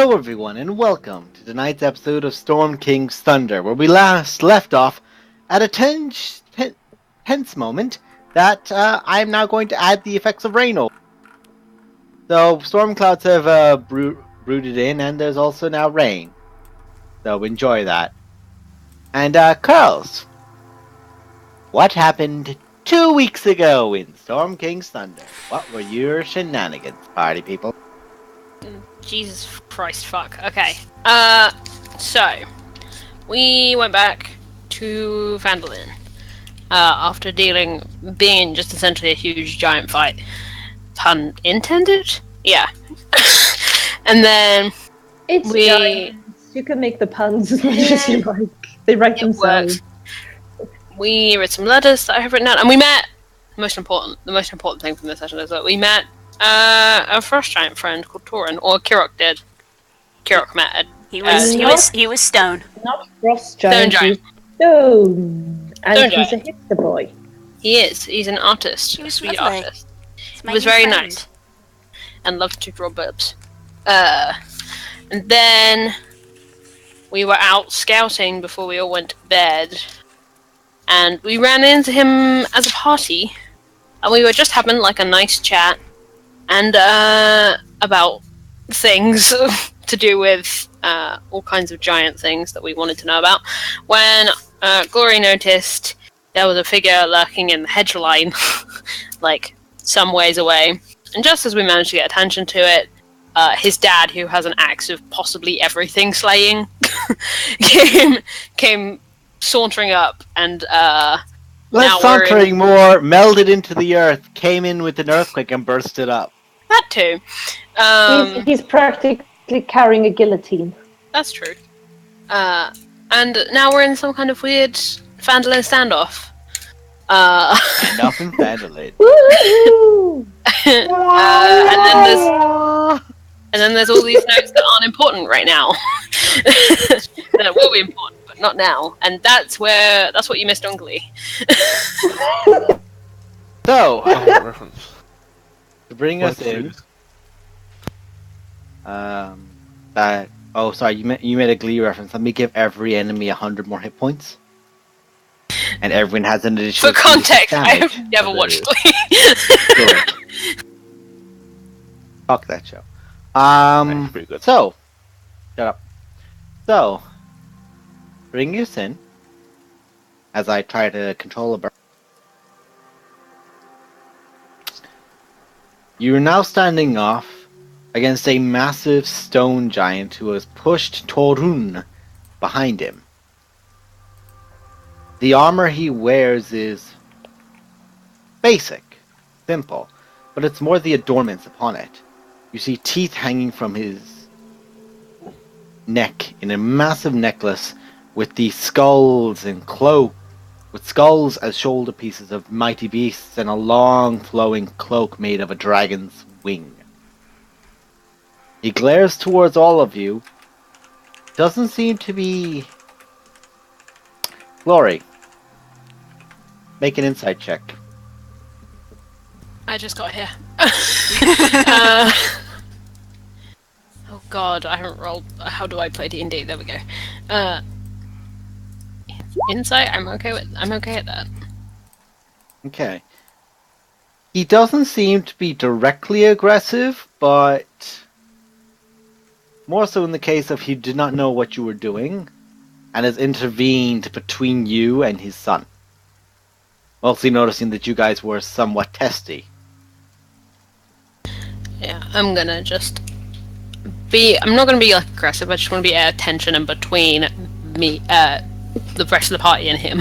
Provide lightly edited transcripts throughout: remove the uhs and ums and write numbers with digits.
Hello everyone and welcome to tonight's episode of Storm King's Thunder, where we last left off at a tense moment that I'm now going to add the effects of rain over. So storm clouds have brooded in, and there's also now rain. So enjoy that. And Curls, what happened 2 weeks ago in Storm King's Thunder? What were your shenanigans, party people? Jesus Christ, fuck. Okay. So we went back to Vandalin after being just essentially a huge giant fight. Pun intended? Yeah. And then It's giants. You can make the puns as much as you like. They write themselves. We read some letters that I have written out, and we met. The most important thing from this session is that we met a frost giant friend called Torin, or Kirok did. Kirok met. He was stone. Not frost giant. Stone giant. Stone. And Stone he's giant. a hipster boy. He is. He's an artist. He was sweet lovely. artist. He was very nice, and loved to draw boobs. And then we were out scouting before we all went to bed, and we ran into him as a party, and we were just having like a nice chat, and about things to do with all kinds of giant things that we wanted to know about, when Glory noticed there was a figure lurking in the hedge line, like some ways away, and just as we managed to get attention to it, his dad, who has an axe of possibly everything slaying, came sauntering up, and less sauntering, more melded into the earth, came in with an earthquake and burst it up. That too. He's practically carrying a guillotine. That's true. And now we're in some kind of weird Vandalin standoff. Enough in Vandalin. Woo! And then there's all these notes that aren't important right now. That will be important, but not now. And that's what you missed on Glee. So, reference. to bring us in, you made a Glee reference. Let me give every enemy 100 more hit points, and everyone has an additional. For context, I have never watched Glee. Fuck that show. Pretty good. So, shut up. So, bring us in as I try to control a bird. You are now standing off against a massive stone giant who has pushed Torun behind him. The armor he wears is basic, simple, but it's more the adornments upon it. You see teeth hanging from his neck in a massive necklace with the skulls and with skulls as shoulder pieces of mighty beasts and a long flowing cloak made of a dragon's wing. He glares towards all of you. Doesn't seem to be... Glory, make an insight check. I just got here. Oh god, I haven't rolled. How do I play D&D? There we go. Insight. I'm okay at that. Okay. He doesn't seem to be directly aggressive, but more so in the case of he did not know what you were doing and has intervened between you and his son. Mostly noticing that you guys were somewhat testy. Yeah, I'm gonna just be. I'm not gonna be like aggressive. I just want to be at tension in between me, the rest of the party, and him.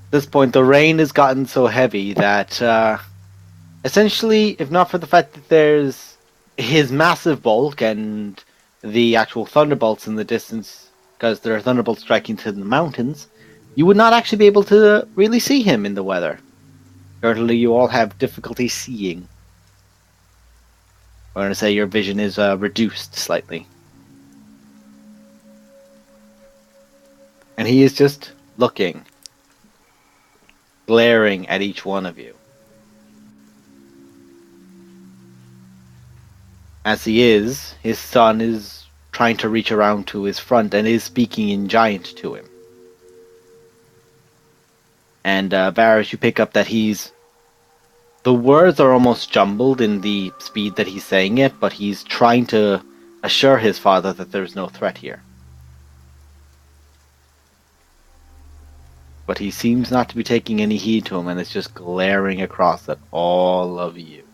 At this point, the rain has gotten so heavy that, essentially, if not for the fact that there's his massive bulk and the actual thunderbolts in the distance, because there are thunderbolts striking to the mountains, you would not actually be able to really see him in the weather. Currently, you all have difficulty seeing. I'm going to say your vision is reduced slightly. And he is just looking, glaring at each one of you. As he is, his son is trying to reach around to his front and is speaking in giant to him. And Varys, you pick up that the words are almost jumbled in the speed that he's saying it, but he's trying to assure his father that there's no threat here. But he seems not to be taking any heed to him, and is just glaring across at all of you.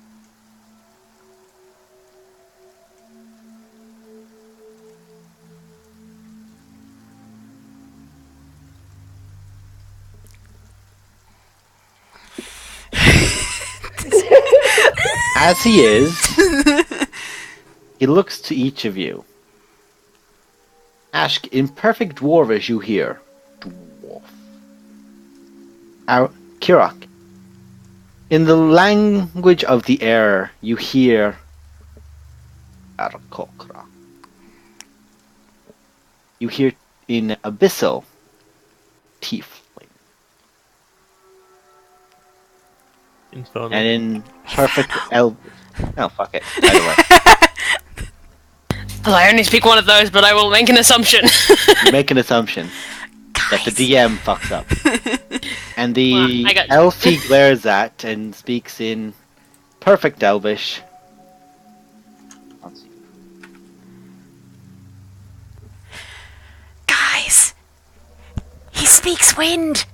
As he is, he looks to each of you. Ask in perfect dwarvish you hear. Dwarf. Kirak. In the language of the air, you hear Arakokra. You hear in abyssal tiefling. Infernal. And in perfect no, fuck it. Either way. Well, I only speak one of those, but I will make an assumption. You make an assumption that the DM fucks up. And the Well, I got you. elf he glares at and speaks in perfect elvish. Guys, he speaks wind.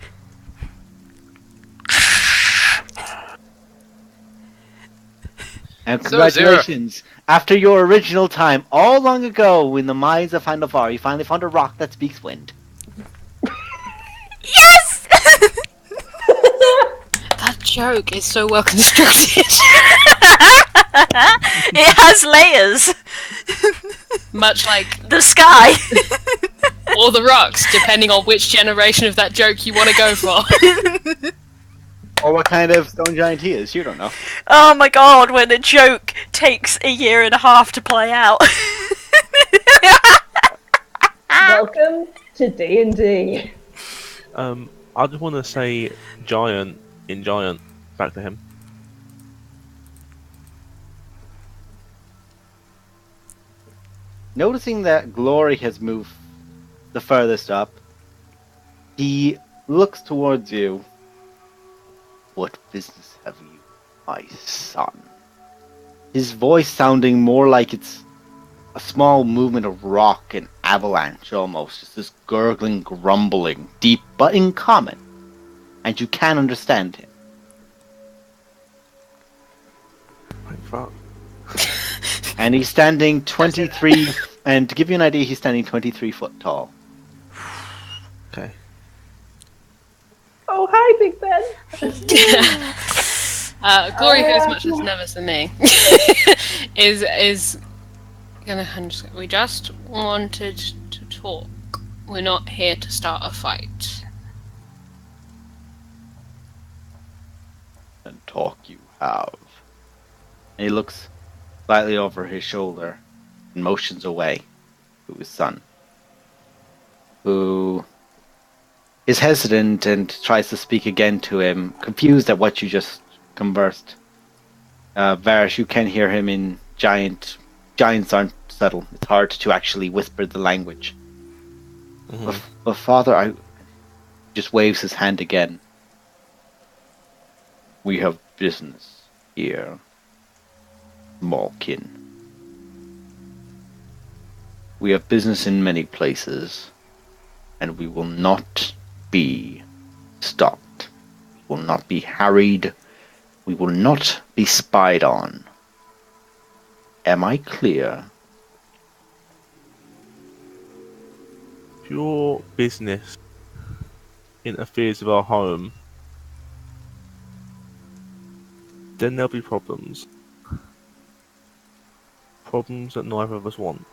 And congratulations! After your original time, all long ago in the mines of Fandavar, you finally found a rock that speaks wind. Yes! That joke is so well constructed. It has layers. Much like The sky. all the rocks, depending on which generation of that joke you want to go for. Or what kind of stone giant he is, you don't know. Oh my god, when a joke takes a year and a half to play out. Welcome to D&D. I just want to say giant in giant back to him. Noticing that Glory has moved the furthest up, he looks towards you. What business have you, my son? His voice sounding more like it's a small movement of rock and avalanche almost. Just this gurgling, grumbling, deep but in common. And you can understand him. Like fuck. And he's standing 23, and to give you an idea, he's standing 23 foot tall. Okay. Oh, hi, Big Ben. Glory, who's much less nervous than me, is gonna. We just wanted to talk. We're not here to start a fight. And talk you have. And he looks slightly over his shoulder and motions away to his son, who is hesitant and tries to speak again to him, confused at what you just conversed. Varys, you can hear him in giant. Giants aren't subtle. It's hard to actually whisper the language. Mhm. But father, I just waves his hand again. We have business here, Malkin. We have business in many places, and we will not be stopped. We will not be harried. We will not be spied on. Am I clear? If your business interferes with our home, then there'll be problems. Problems that neither of us want.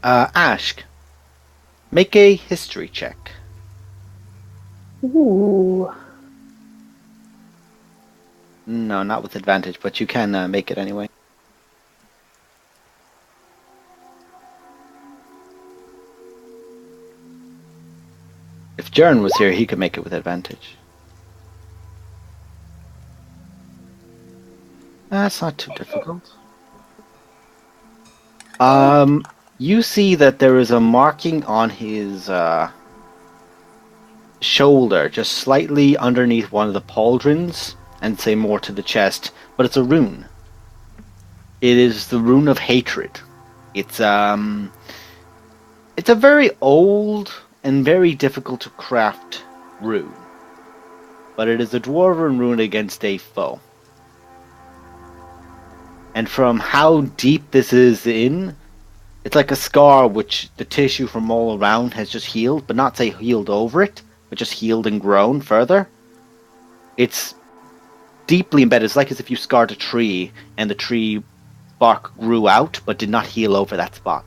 Ashk, make a history check. Ooh. No, not with advantage, but you can make it anyway. If Jern was here, he could make it with advantage. That's not too difficult. You see that there is a marking on his shoulder, just slightly underneath one of the pauldrons, and say more to the chest, but it's a rune. It is the rune of hatred. It's a very old and very difficult to craft rune, but it is a dwarven rune against a foe. And from how deep this is in, it's like a scar which the tissue from all around has just healed, but not say healed over it, but just healed and grown further. It's deeply embedded. It's like as if you scarred a tree and the tree bark grew out, but did not heal over that spot.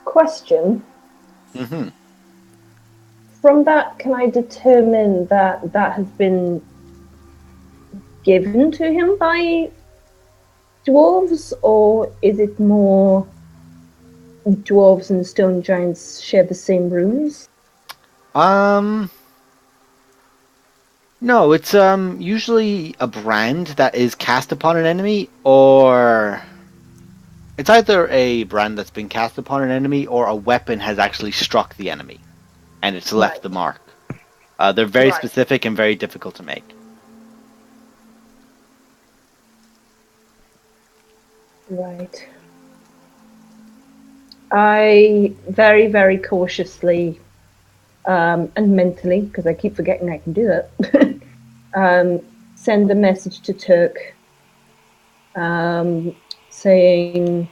Question. Mm-hmm. From that, can I determine that that has been given to him by dwarves, or is it more dwarves and stone giants share the same runes? No, it's usually a brand that is cast upon an enemy, or it's either a brand that's been cast upon an enemy, or a weapon has actually struck the enemy, and it's left the mark. They're very specific and very difficult to make. Right. I very, very cautiously and mentally, because I keep forgetting I can do that, send a message to Turk saying,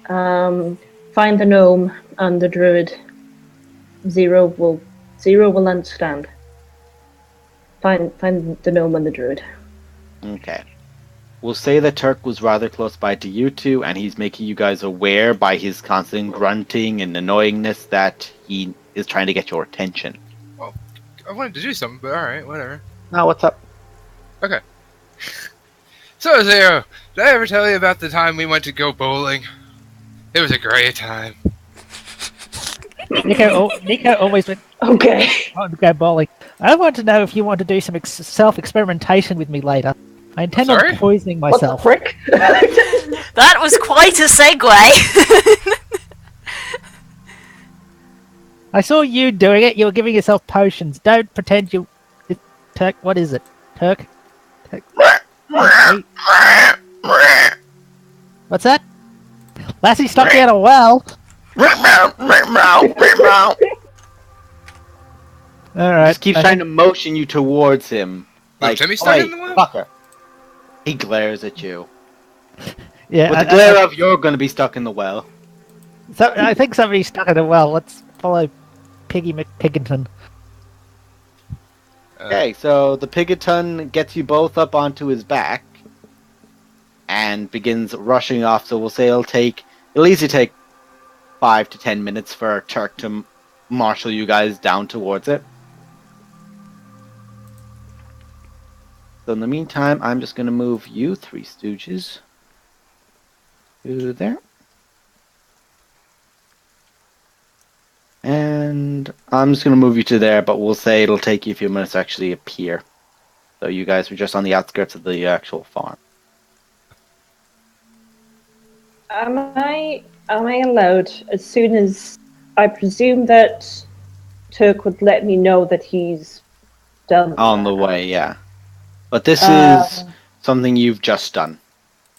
find the gnome and the druid. Zero will understand. Find the gnome and the druid. Okay. We'll say that Turk was rather close by to you two, and he's making you guys aware by his constant grunting and annoyingness that he is trying to get your attention. Well, I wanted to do something, but alright, whatever. Now, what's up? Okay. So, Zero, did I ever tell you about the time we went to go bowling? It was a great time. Nico always went Okay. on to go bowling. I want to know if you want to do some self-experimentation with me later. I intend Sorry? on poisoning What the myself. frick? That was quite a segue. I saw you doing it. You were giving yourself potions. Don't pretend you... Turk, what is it? Turk? Wait. What's that? Lassie stuck me in a well. Alright. Just keeps trying to motion you towards him. Like, Timmy stuck in the well? Fucker. He glares at you. Yeah, With the glare of, you're going to be stuck in the well. So, I think somebody's stuck in a well. Let's follow Piggy McPigginton. Okay, so the Pigaton gets you both up onto his back and begins rushing off. So we'll say it'll easily take 5 to 10 minutes for Turk to marshal you guys down towards it. So in the meantime, I'm just going to move you three stooges to there. And I'm just going to move you to there, but we'll say it'll take you a few minutes to actually appear. So you guys were just on the outskirts of the actual farm. Am I allowed, as soon as I presume that Turk would let me know that he's done On the way, yeah. But this is something you've just done.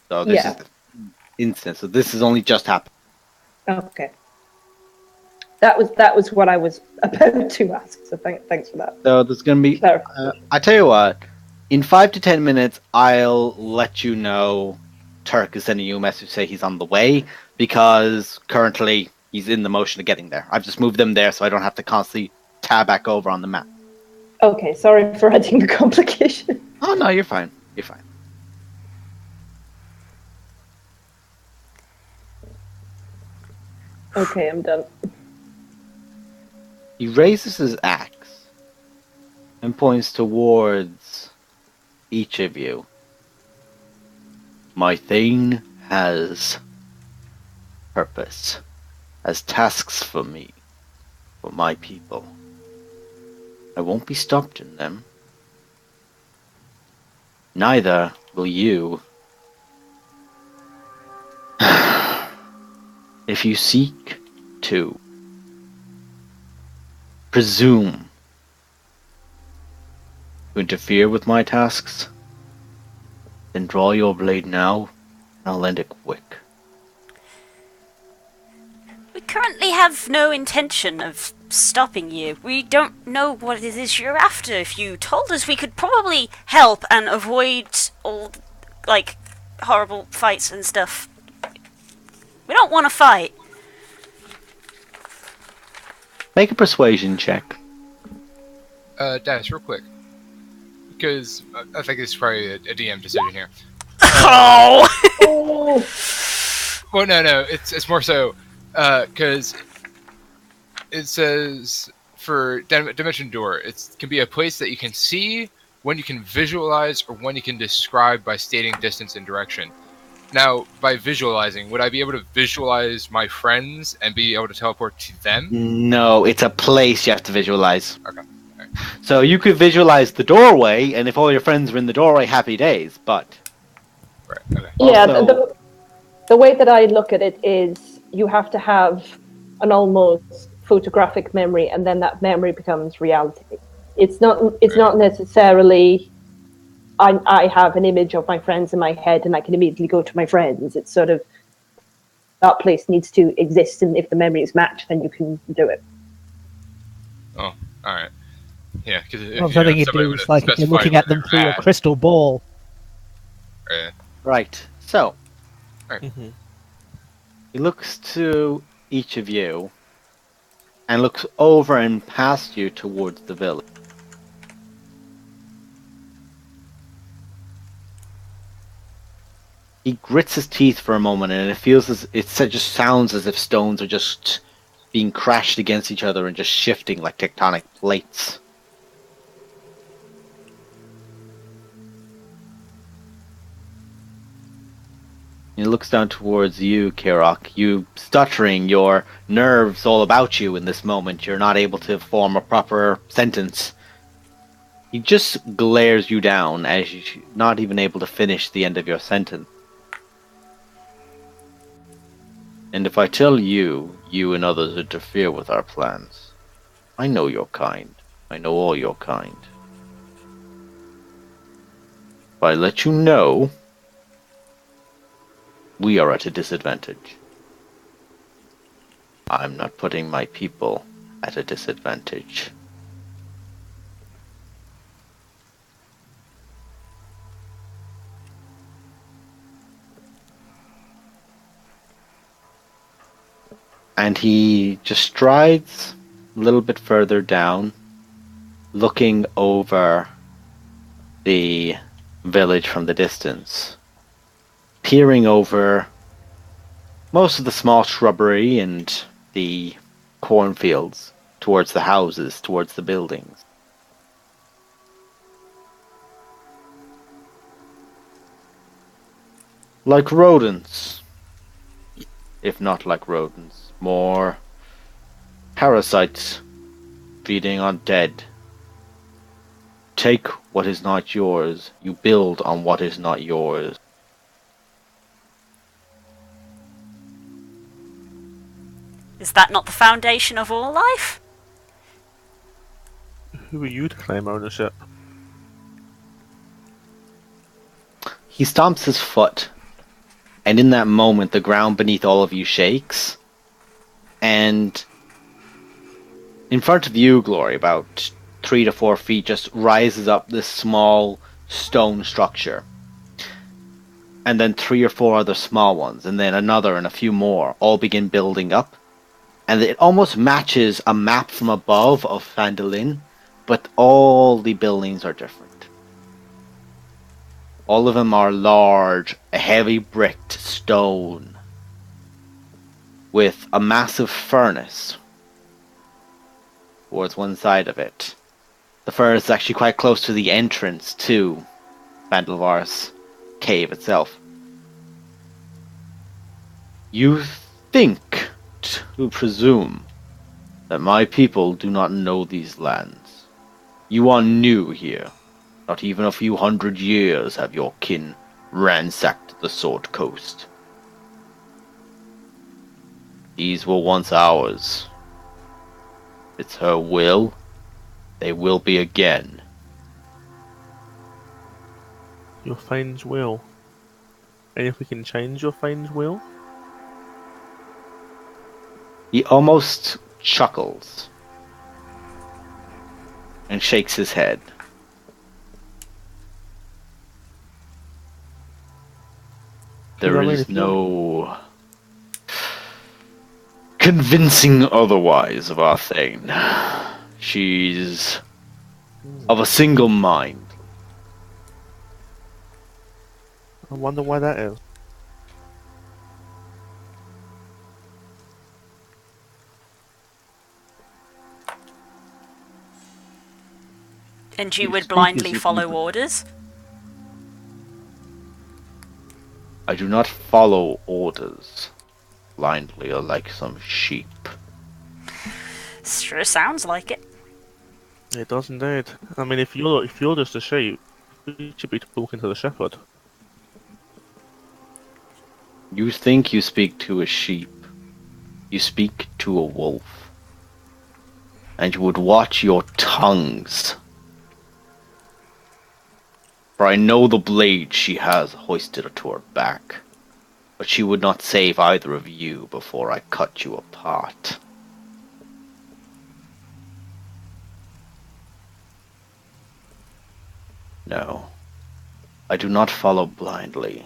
So this is the instance. So this has only just happened. Okay. That was what I was about to ask. So thanks for that. So there's going to be... I tell you what. In 5 to 10 minutes, I'll let you know Turk is sending you a message to say he's on the way, because currently he's in the motion of getting there. I've just moved them there so I don't have to constantly tab back over on the map. Okay, sorry for adding the complication. Oh, no, you're fine. You're fine. Okay, I'm done. He raises his axe and points towards each of you. My thing has purpose, has tasks for me, for my people. I won't be stopped in them. Neither will you. If you seek to presume to interfere with my tasks, then draw your blade now, and I'll end it quick. We currently have no intention of stopping you. We don't know what it is you're after. If you told us, we could probably help and avoid all, like, horrible fights and stuff. We don't want to fight. Make a persuasion check. Dennis, real quick. Because I think it's probably a DM decision here. Oh! Oh, Well, no, it's more so, because it says for Dimension Door, it can be a place that you can see, one you can visualize, or one you can describe by stating distance and direction. Now, by visualizing, would I be able to visualize my friends and be able to teleport to them? No, it's a place you have to visualize. Okay. Alright. So you could visualize the doorway, and if all your friends were in the doorway, happy days, but... Right, okay. yeah. Also- The way that I look at it is you have to have an almost photographic memory, and then that memory becomes reality. It's not necessarily I have an image of my friends in my head and I can immediately go to my friends. It's sort of that place needs to exist, and if the memories match, then you can do it. Oh, alright. Yeah, because Well, something you do is like you're looking at them through a crystal ball. Right, so... Mhm. He looks to each of you, and looks over and past you towards the village. He grits his teeth for a moment, and it feels as it just sounds as if stones are just being crashed against each other and just shifting like tectonic plates. He looks down towards you, Kirok. You stuttering, your nerves all about you in this moment. You're not able to form a proper sentence. He just glares you down as you're not even able to finish the end of your sentence. And if I tell you, you and others interfere with our plans, I know your kind. I know all your kind. If I let you know, we are at a disadvantage. I'm not putting my people at a disadvantage. And he just strides a little bit further down, looking over the village from the distance, peering over most of the small shrubbery and the cornfields towards the houses, towards the buildings. Like rodents, if not like rodents, more parasites feeding on dead. Take what is not yours, you build on what is not yours. Is that not the foundation of all life? Who are you to claim ownership? He stomps his foot, and in that moment the ground beneath all of you shakes, and in front of you, Glory, about 3 to 4 feet, just rises up this small stone structure. And then 3 or 4 other small ones, and then another and a few more, all begin building up. And it almost matches a map from above of Phandalin, but all the buildings are different. All of them are large, heavy bricked stone, with a massive furnace towards one side of it. The furnace is actually quite close to the entrance, too. Vandalvar's cave itself. You think to presume that my people do not know these lands. You are new here. Not even a few 100 years have your kin ransacked the Sword Coast. These were once ours. It's her will. They will be again. Your Thane's will. And if we can change your Thane's will? He almost chuckles and shakes his head. There is no convincing otherwise of our Thane. She's of a single mind. I wonder why that is. And you You would speak blindly as if follow you- orders? I do not follow orders blindly or like some sheep. Sure sounds like it. It does indeed. I mean, if you're just a sheep, you should be talking to the shepherd. You think you speak to a sheep. You speak to a wolf. And you would watch your tongues. For I know the blade she has hoisted to her back. But she would not save either of you before I cut you apart. No. I do not follow blindly.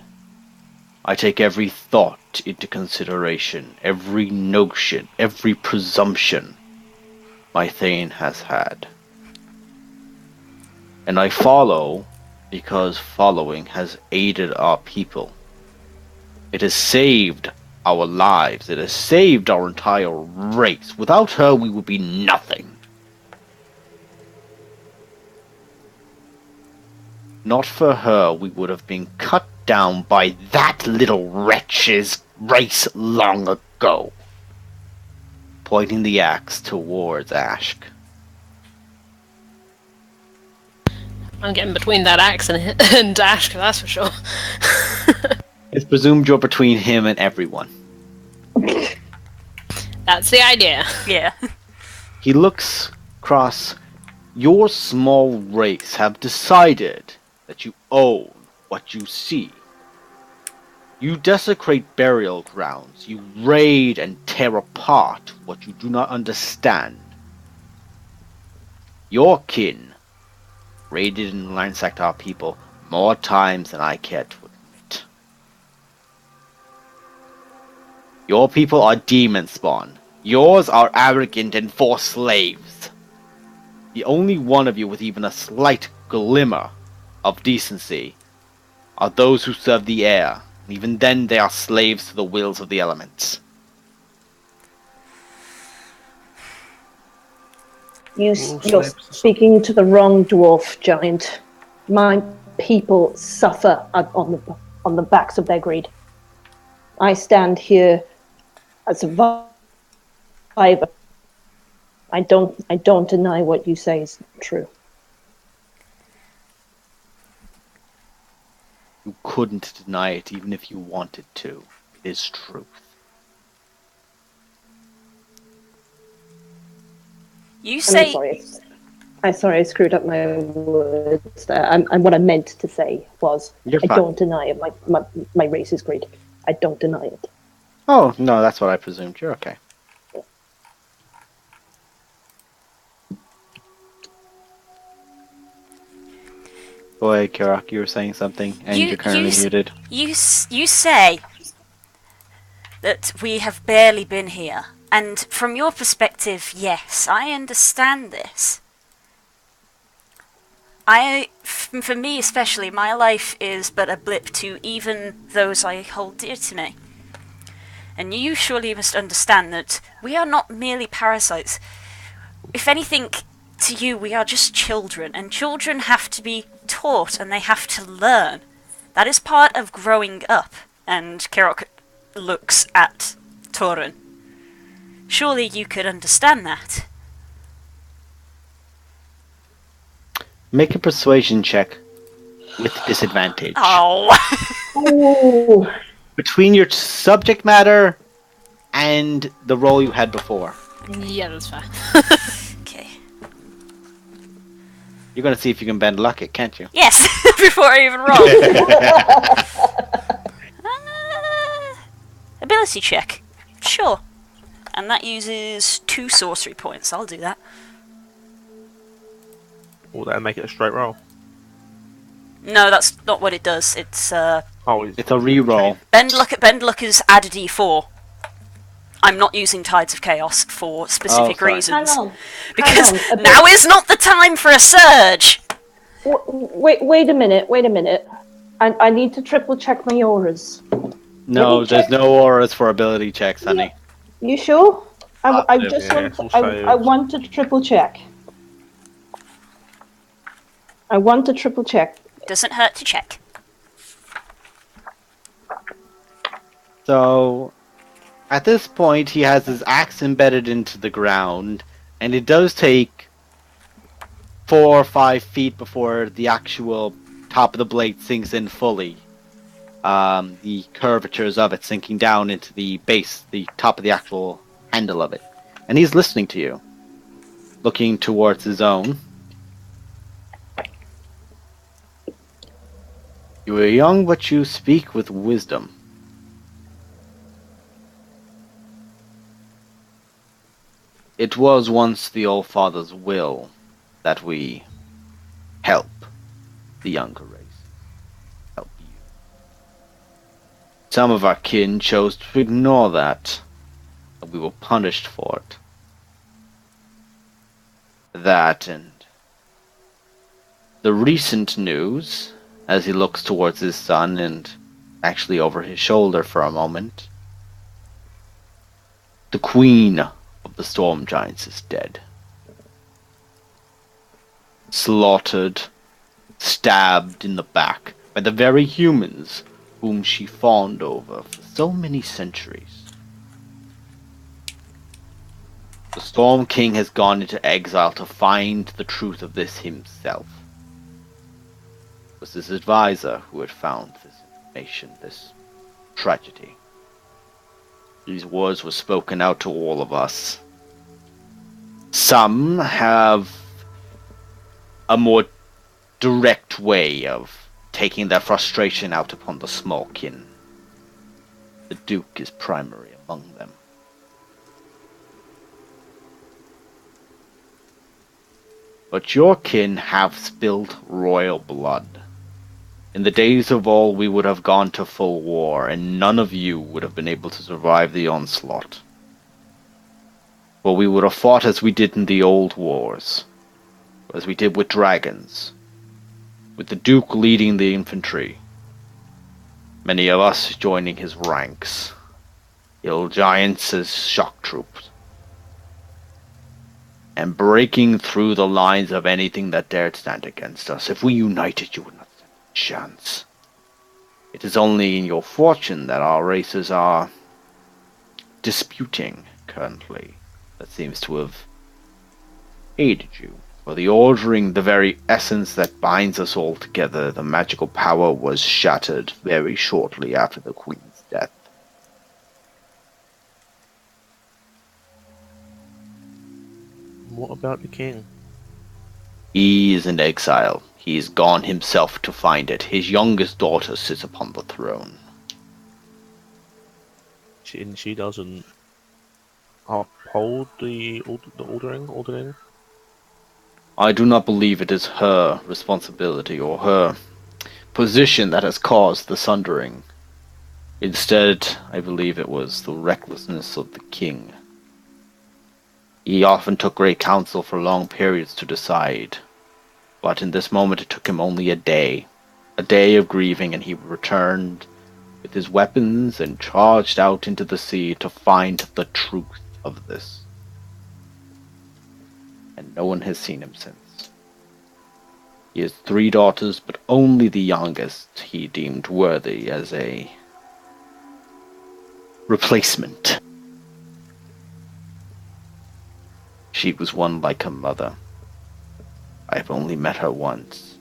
I take every thought into consideration, every notion, every presumption my Thane has had. And I follow because following has aided our people. It has saved our lives. It has saved our entire race. Without her, we would be nothing. Not for her, we would have been cut down by that little wretch's race long ago. Pointing the axe towards Ashk. I'm getting between that axe and, and Dash, that's for sure. It's presumed you're between him and everyone. That's the idea. Yeah. He looks across. Your small race have decided that you own what you see. You desecrate burial grounds. You raid and tear apart what you do not understand. Your kin raided and ransacked our people more times than I care to admit. Your people are demon spawn. Yours are arrogant and forced slaves. The only one of you with even a slight glimmer of decency are those who serve the air. Even then, they are slaves to the wills of the elements. You're slaves. speaking to the wrong dwarf giant. My people suffer on the backs of their greed. I stand here as a survivor. I don't deny what you say is true. You couldn't deny it even if you wanted to. It is truth. You say I'm sorry, I screwed up my words there. And what I meant to say was, You're I fine. don't deny it. My race is greed. I don't deny it. Oh, no, that's what I presumed. You're okay. Go ahead, Kirak, you were saying something, and you're currently muted. You say that we have barely been here, and from your perspective, yes, I understand this. For me especially, my life is but a blip to even those I hold dear to me. And you surely must understand that we are not merely parasites. If anything, to you, we are just children, and children have to be taught and they have to learn. That is part of growing up. And Kirok looks at Torun. Surely you could understand that. Make a persuasion check with disadvantage. Oh. Ooh. Between your subject matter and the role you had before. Yeah, that's fair. Okay. You're going to see if you can bend luck it, can't you? Yes, before I even roll. Ability check. Sure. And that uses 2 sorcery points. I'll do that. Will that make it a straight roll? No, that's not what it does. It's It's a re-roll. Bend luck is add a d4. I'm not using Tides of Chaos for specific sorry. reasons. Hang on. Because Hang on, now is not the time for a surge! Wait a minute. I need to triple check my auras. No, me there's check. no auras for ability checks, honey. You sure? I Yeah, just yeah, want. it's all I want to triple check. Doesn't hurt to check. So, at this point, he has his axe embedded into the ground, and it does take 4 or 5 feet before the actual top of the blade sinks in fully. The curvatures of it sinking down into the base, the top of the actual handle of it. And he's listening to you, looking towards his own. You are young, but you speak with wisdom. It was once the All-Father's will that we help the younger race. Help you. Some of our kin chose to ignore that, and we were punished for it. That and the recent news, as he looks towards his son and actually over his shoulder for a moment. The queen of the storm giants is dead. Slaughtered, stabbed in the back by the very humans whom she fawned over for so many centuries. The Storm King has gone into exile to find the truth of this himself. It was his advisor who had found this information, this tragedy. These words were spoken out to all of us. Some have a more direct way of taking their frustration out upon the small kin. The Duke is primary among them. But your kin have spilled royal blood. In the days of old, we would have gone to full war, and none of you would have been able to survive the onslaught. For we would have fought as we did in the old wars, as we did with dragons, with the Duke leading the infantry, many of us joining his ranks, hill giants as shock troops, and breaking through the lines of anything that dared stand against us. If we united, you would not stand a chance. It is only in your fortune that our races are disputing currently that seems to have aided you. For the ordering, the very essence that binds us all together, the magical power was shattered very shortly after the Queen's death. What about the king? He is in exile. He is gone himself to find it. His youngest daughter sits upon the throne. She doesn't uphold the ordering? I do not believe it is her responsibility or her position that has caused the sundering. Instead, I believe it was the recklessness of the king. He often took great counsel for long periods to decide, but in this moment it took him only a day of grieving, and he returned with his weapons and charged out into the sea to find the truth of this. And no one has seen him since. He has 3 daughters, but only the youngest he deemed worthy as a replacement. She was one like her mother. I've only met her once.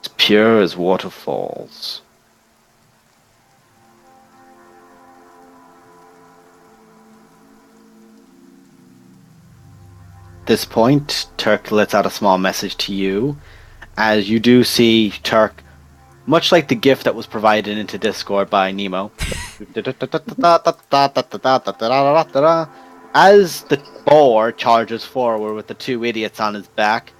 As pure as waterfalls. At this point, Turk lets out a small message to you, as you do see Turk, much like the gift that was provided into Discord by Nemo. As the boar charges forward with the 2 idiots on his back,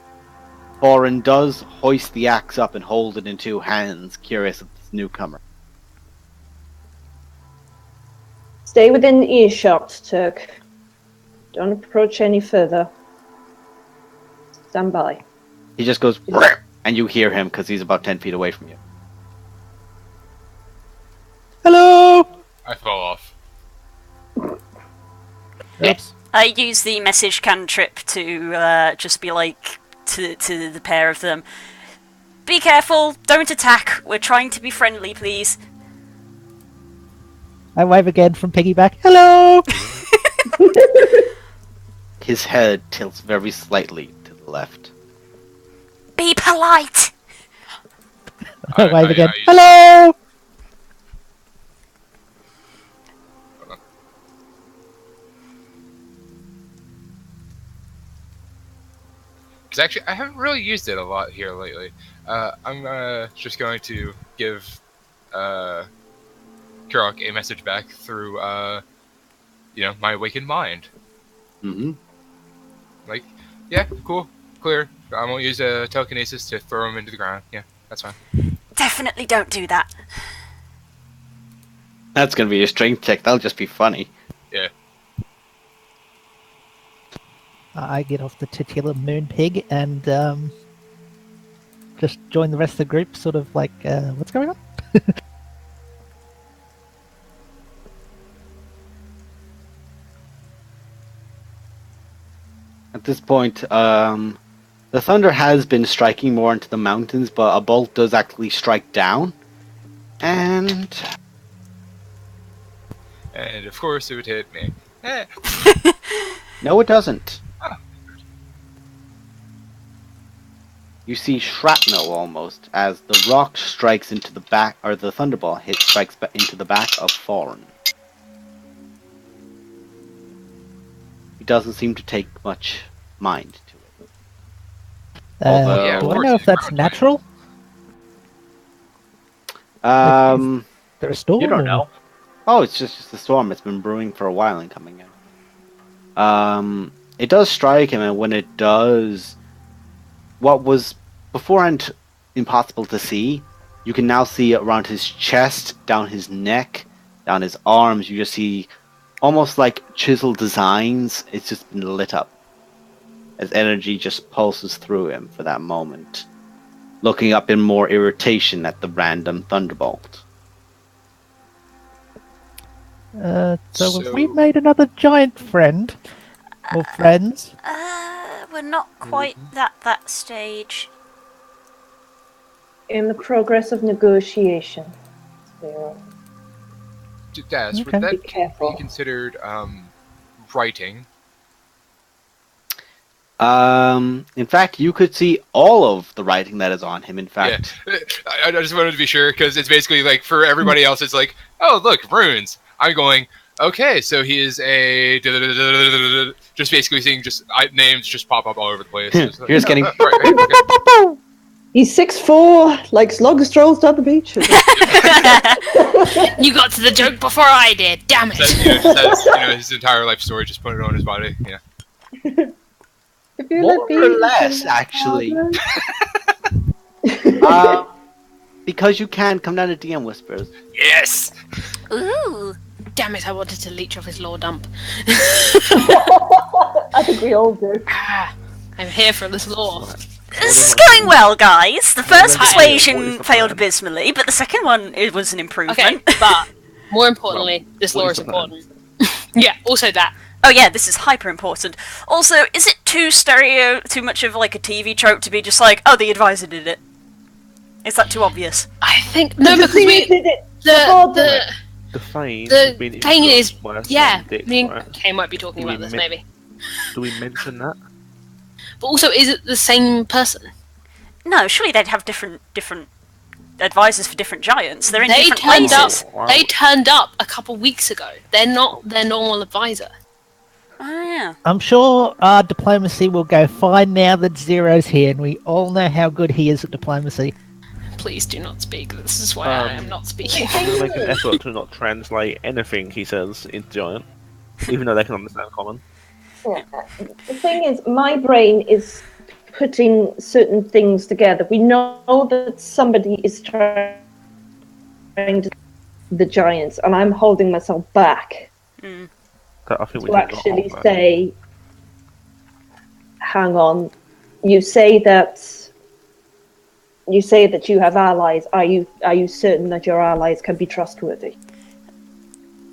Thorin does hoist the axe up and hold it in 2 hands, curious of this newcomer. Stay within earshot, Turk. Don't approach any further. Stand by. He just goes, and you hear him because he's about 10 feet away from you. Hello! I fall off. Oops. I use the message cantrip to just be like to the pair of them. Be careful, don't attack, we're trying to be friendly, please. I wave again from piggyback. Hello! His head tilts very slightly to the left. Be polite! I wave again. I- Hello! Because actually, I haven't really used it a lot here lately. I'm just going to give Kurok a message back through, my awakened mind. Mm-hmm. Like, yeah, cool, clear. I won't use telekinesis to throw him into the ground. Yeah, that's fine. Definitely don't do that. That's gonna be a strength check. That'll just be funny. Yeah. I get off the titular moon pig and just join the rest of the group, sort of like, what's going on? At this point, the thunder has been striking more into the mountains, but a bolt does actually strike down. And of course, it would hit me. Eh. no, it doesn't. Oh. You see shrapnel almost as the rock strikes into the back, or the thunderball strikes into the back of Thorin. He doesn't seem to take much mind to it. Although- Yeah, of Do I course know if it's that's ground natural? There a storm? You don't or- know. Oh, it's just the storm. It's been brewing for a while and coming in. It does strike him, and when it does, what was beforehand impossible to see, you can now see around his chest, down his neck, down his arms. You just see almost like chiseled designs. It's just been lit up as energy just pulses through him for that moment, looking up in more irritation at the random thunderbolt. So have we made another giant friend? Or friends? We're not quite at that stage. In the progress of negotiation. So, Daz, Okay. would that be careful. be considered writing? In fact, you could see all of the writing that is on him. In fact, Yeah. I just wanted to be sure because it's basically like for everybody else, it's like, oh look, runes. I'm going, okay, so he is a just basically seeing just names just pop up all over the place. It's like, You're just getting- right, okay. he's 6'4", likes long strolls down the beach. You got to the joke before I did. Damn it! Says, his entire life story, just put it on his body. Yeah. If you more let me, or less, actually. Because you can come down to DM Whispers. Yes. Ooh. Damn it! I wanted to leech off his lore dump. I think we all do. I'm here for this lore. This is going well, guys. The first Hi. persuasion failed abysmally, but the second one it was an improvement. Okay, but more importantly, this what lore is is the plan? important. Yeah, also that. Oh yeah, this is hyper important. Also, is it too much of like a TV trope to be just like, oh, the advisor did it? Is that too obvious? I think no, The because thing we is that the The Fane the has been thing is, influenced by a yeah. certain dick, Me and right? Kay might be talking Do we about this, mi- maybe. Do we mention that? But also, is it the same person? No, surely they'd have different advisors for different giants. They're in They different turned places. up. They turned up a couple weeks ago. They're not their normal advisor. Oh yeah. I'm sure our diplomacy will go fine now that Zero's here, and we all know how good he is at diplomacy. Please do not speak. This is why I am not speaking. I'm gonna make an effort to not translate anything he says into giant, even though they can understand common. Yeah. The thing is, my brain is putting certain things together. We know that somebody is trying to the giants, and I'm holding myself back But I think we to did not actually hold that. say, hang on, you say that you have allies. Are you certain that your allies can be trustworthy?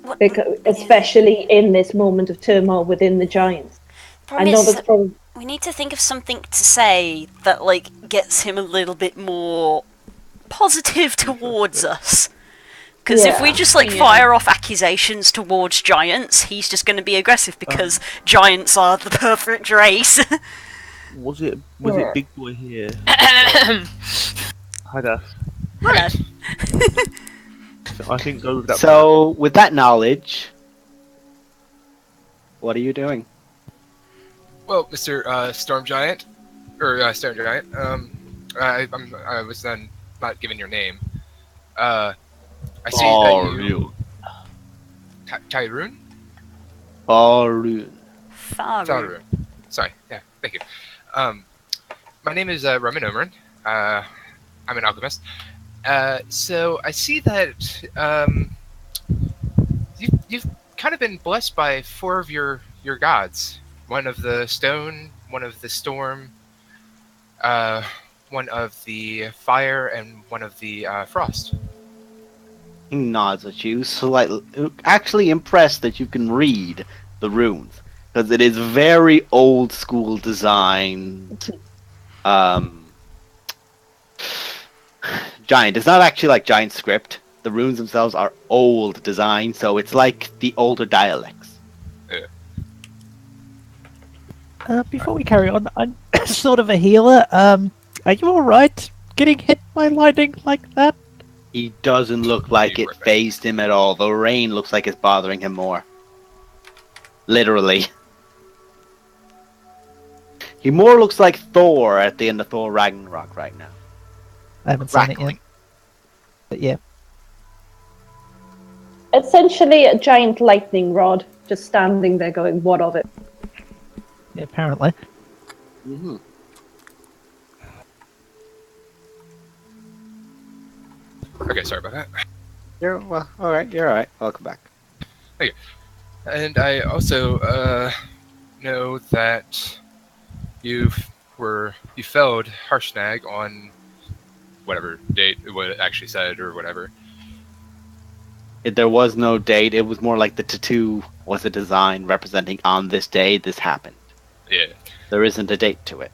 What, Because, especially in this moment of turmoil within the giants. I know that's probably we need to think of something to say that like gets him a little bit more positive towards us. Because if we Yeah. just like fire off accusations towards giants, he's just going to be aggressive because giants are the perfect race. Was it Yeah. Big Boy here? Hi there. Hello. So I think go with that. So, with that knowledge, what are you doing? Well, Mr. Storm Giant, or Stone Giant, I was then not given your name. I see that you... Tyrone? Faroon. Faru. Tyrone. Sorry, yeah, thank you. My name is Roman Omeran. I'm an alchemist. So I see that you've kind of been blessed by 4 of your gods. One of the stone, one of the storm, one of the fire, and one of the frost. He nods at you, actually impressed that you can read the runes, because it is very old school design. Giant. It's not actually like giant script. The runes themselves are old design, so it's like the older dialects. Before we carry on, I'm sort of a healer. Are you alright getting hit by lightning like that? He doesn't look like it phased him at all. The rain looks like it's bothering him more. Literally. He more looks like Thor at the end of Thor Ragnarok right now. I haven't seen it yet. Crackling. But yeah. essentially a giant lightning rod just standing there going, what of it? Yeah, apparently. Mm-hmm. Okay, sorry about that. You're all right. You're all right. Welcome back. And I also know that you felled Harshnag on whatever date what it actually said or whatever. There was no date. It was more like the tattoo was a design representing on this day this happened. Yeah. There isn't a date to it.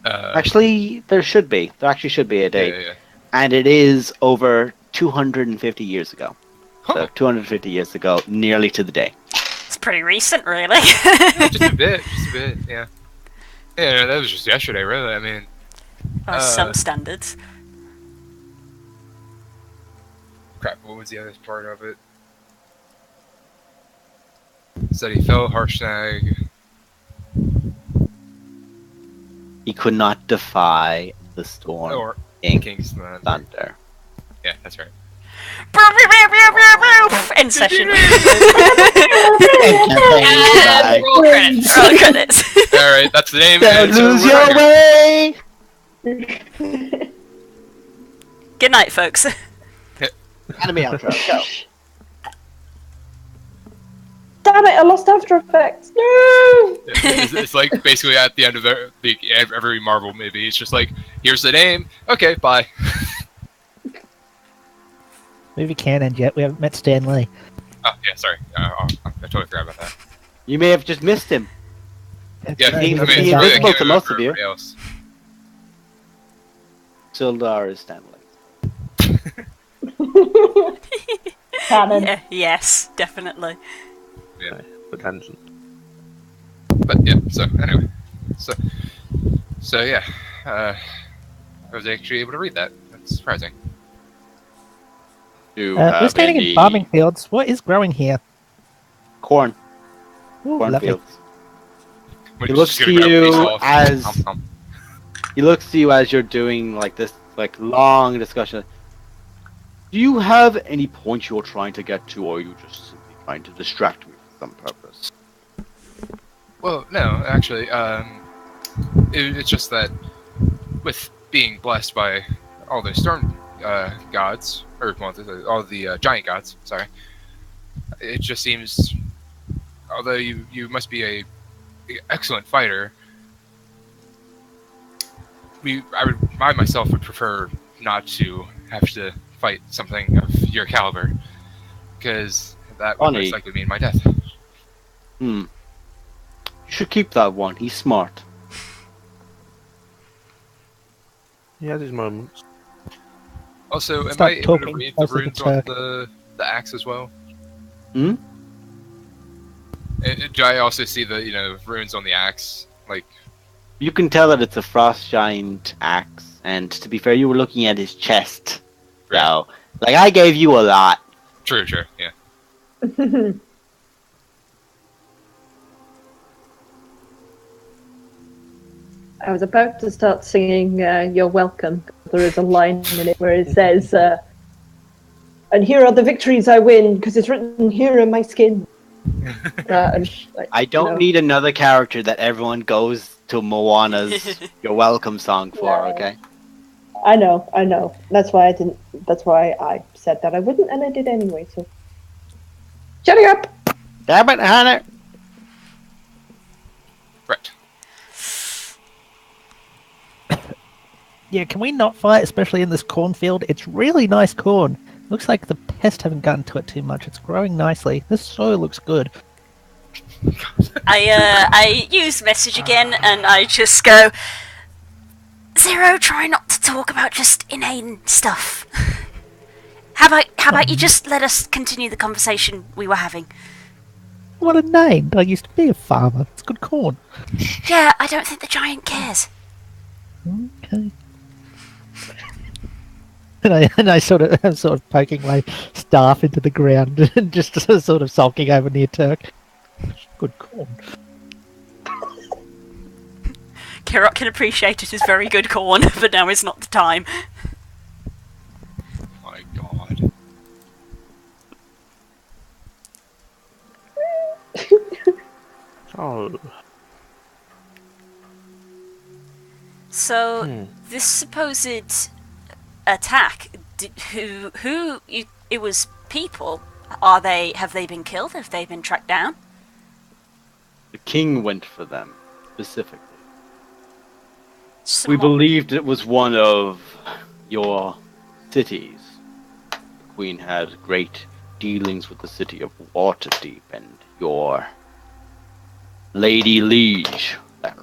Uh, Actually, there should be. There actually should be a date. yeah. And it is over 250 years ago. Huh. So 250 years ago, nearly to the day. It's pretty recent, really. Yeah, just a bit, yeah. Yeah, that was just yesterday, really. I mean, By some standards. crap, what was the other part of it? Said he fell Harshnag. He could not defy the storm Or in King's Thunder. thunder. Yeah, that's right. End session. Bye. Roll credits. Roll credits. Alright, that's the name. Don't and so lose we're your here. way! Good night, folks. Anime outro. Go. Damn it, I lost After Effects. No! It's like basically at the end of every Marvel movie. It's just like, here's the name. Okay, bye. Movie can't end yet. We haven't met Stan Lee. Oh yeah, sorry. I totally forgot about that. You may have just missed him. Yeah, I mean, I he's really, I invisible can't to remember most of you. everybody else. Sildar is Stanley. Canon. Yeah, yes, definitely. Yeah. Potential. But yeah. So anyway, so yeah. I was actually able to read that. That's surprising. Do you We're have standing any in farming fields. What is growing here? corn? Ooh, lovely. Cornfields. We're He just looks to gonna grab a piece you off. as he looks to you as you're doing like this, like long discussion. Do you have any point you're trying to get to, or are you just simply trying to distract me for some purpose? Well, no, actually, it's just that with being blessed by all the storm gods, or well, all the giant gods, sorry, it just seems, although you must be a excellent fighter, I myself would prefer not to have to fight something of your caliber, because that would most likely mean my death. You should keep that one. He's smart. He has his moments. Also, am Start I able to talking read the closer to runes on Turk. the axe as well? Hmm? Do I also see the runes on the axe? Like, You can tell that it's a frost giant axe, and to be fair, you were looking at his chest. So, like, I gave you a lot. true, yeah. I was about to start singing You're Welcome. There is a line in it where it says, and here are the victories I win, because it's written here in my skin. I don't need another character that everyone goes to Moana's You're Welcome song for, okay? I know. That's why I said that I wouldn't, and I did anyway, so. Shut up! Damn it, Hannah! Right. Yeah, can we not fight, especially in this cornfield? It's really nice corn. Looks like the pests haven't gotten to it too much. It's growing nicely. This soil looks good. I use message again, and I just go, Zero, try not to talk about just inane stuff. How about you just let us continue the conversation we were having? What a name! I used to be a farmer. It's good corn. Yeah, I don't think the giant cares. Okay. And I sort of poking my staff into the ground and just sort of sulking over near Turk. Good corn. Kirok can appreciate it as very good corn, but now is not the time. My God. Oh. So this supposed attack, it was people. Have they been killed? Have they been tracked down? The king went for them, specifically. Some We more- believed it was one of your cities. The queen had great dealings with the city of Waterdeep and your lady liege that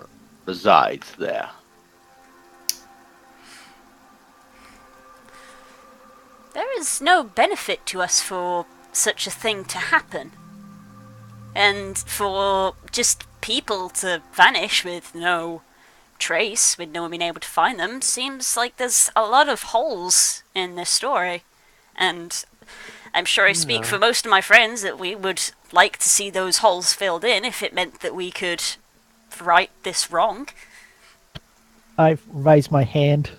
resides there. There is no benefit to us for such a thing to happen. And for just people to vanish with no trace, with no one being able to find them, seems like there's a lot of holes in this story. And I'm sure I speak for most of my friends that we would like to see those holes filled in if it meant that we could right this wrong. I've raised my hand.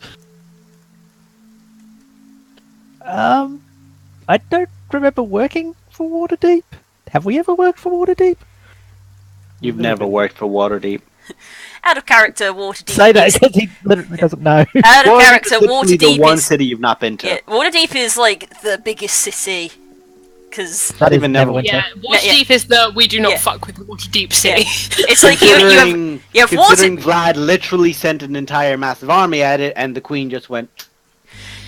I don't remember working for Waterdeep. Have we ever worked for Waterdeep? You've never worked for Waterdeep. Out of character, Waterdeep. Say that because he literally doesn't know. Out of Waterdeep character, is literally Waterdeep the one is city you've not been to. yeah, Waterdeep is like the biggest city because Not even Neverwinter. Yeah, Waterdeep is the we do not Yeah. fuck with Waterdeep city. it's like you have Considering Vlad literally sent an entire massive army at it, and the queen just went.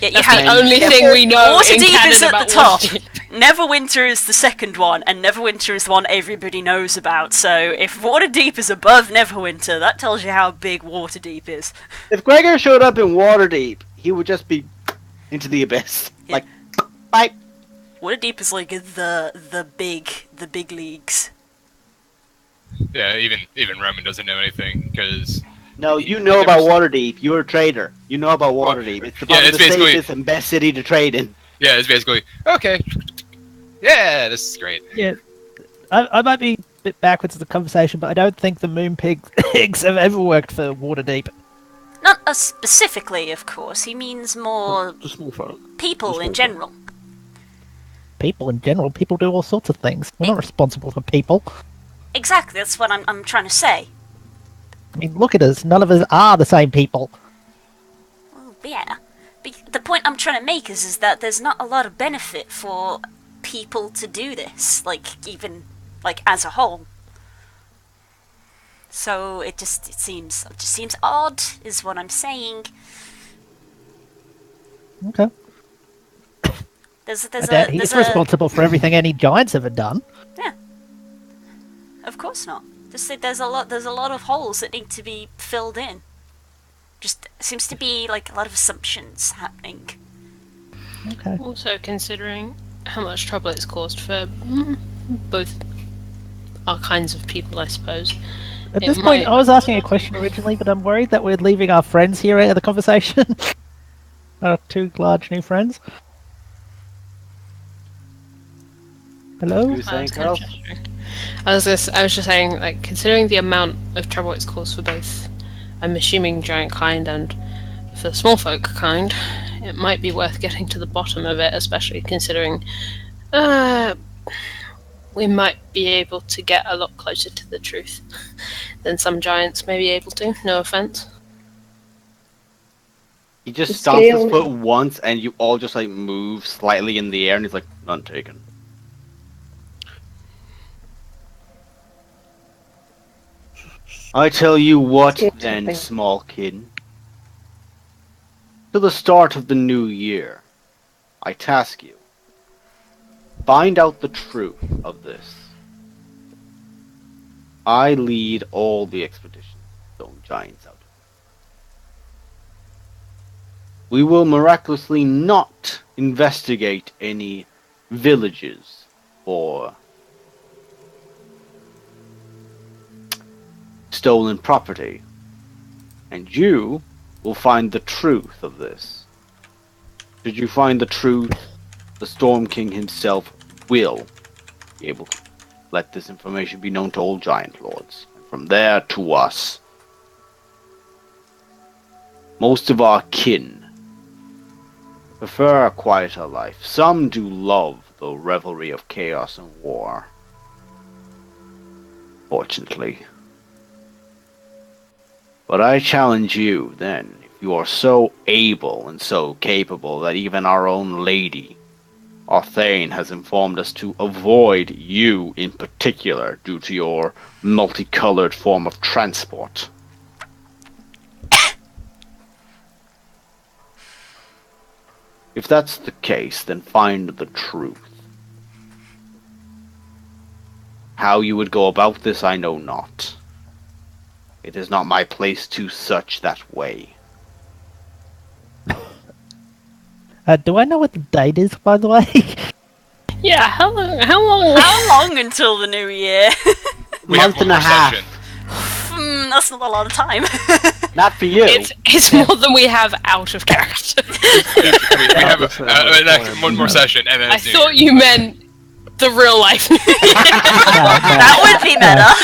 Yeah, you That's have the only thing we know in Waterdeep canon is at about the top. Waterdeep. Neverwinter is the second one, and Neverwinter is the one everybody knows about. So if Waterdeep is above Neverwinter, that tells you how big Waterdeep is. If Gregor showed up in Waterdeep, he would just be into the abyss. Yeah. Like, bye. Waterdeep is like the big leagues. Yeah, even Roman doesn't know anything because No, you know about Waterdeep. You're a trader. You know about Waterdeep. It's yeah, probably it's the basically- safest and best city to trade in. yeah, it's basically okay. Yeah, this is great. Yeah, I might be a bit backwards in the conversation, but I don't think the moon pigs have ever worked for Waterdeep. Not us specifically, of course. He means more The small folk. people in Just general. People in general, people do all sorts of things. We're not responsible for people. Exactly, that's what I'm trying to say. I mean, look at us. None of us are the same people. Well, yeah. But the point I'm trying to make is that there's not a lot of benefit for people to do this, like, even, like, as a whole. So it just seems odd, is what I'm saying. Okay. There's He's responsible for everything any giants ever done. Yeah. Of course not. Just that there's a lot of holes that need to be filled in. Just seems to be like a lot of assumptions happening. Okay. Also, considering how much trouble it's caused for both our kinds of people, I suppose. At It this point, might- I was asking a question originally, but I'm worried that we're leaving our friends here out of the conversation. Our two large new friends. Hello? You saying, Carl? I was just saying, like, considering the amount of trouble it's caused for both, I'm assuming giant kind and for the small folk kind, it might be worth getting to the bottom of it, especially considering we might be able to get a lot closer to the truth than some giants may be able to. No offense. He just The stomps his scale- foot once, and you all just like move slightly in the air, and he's like, "None taken." I tell you what, Yeah, then, something. small kid. To the start of the new year, I task you. Find out the truth of this. I lead all the expeditions, stone giants out. We will miraculously not investigate any villages or stolen property. And you will find the truth of this. Should you find the truth, the Storm King himself will be able to let this information be known to all giant lords. And from there to us. Most of our kin prefer a quieter life. Some do love the revelry of chaos and war. Fortunately. But I challenge you, then, if you are so able and so capable that even our own lady, Arthane, has informed us to avoid you in particular due to your multicolored form of transport. If that's the case, then find the truth. How you would go about this, I know not. It is not my place to search that way. Do I know what the date is, by the way? Yeah, how long? How long until the new year? We have Month one and a more half. session. That's not a lot of time. Not for you. It's more than we have out of character. Yeah, we have one more session, and then I it's New thought Year. you meant the real life. That would be meta.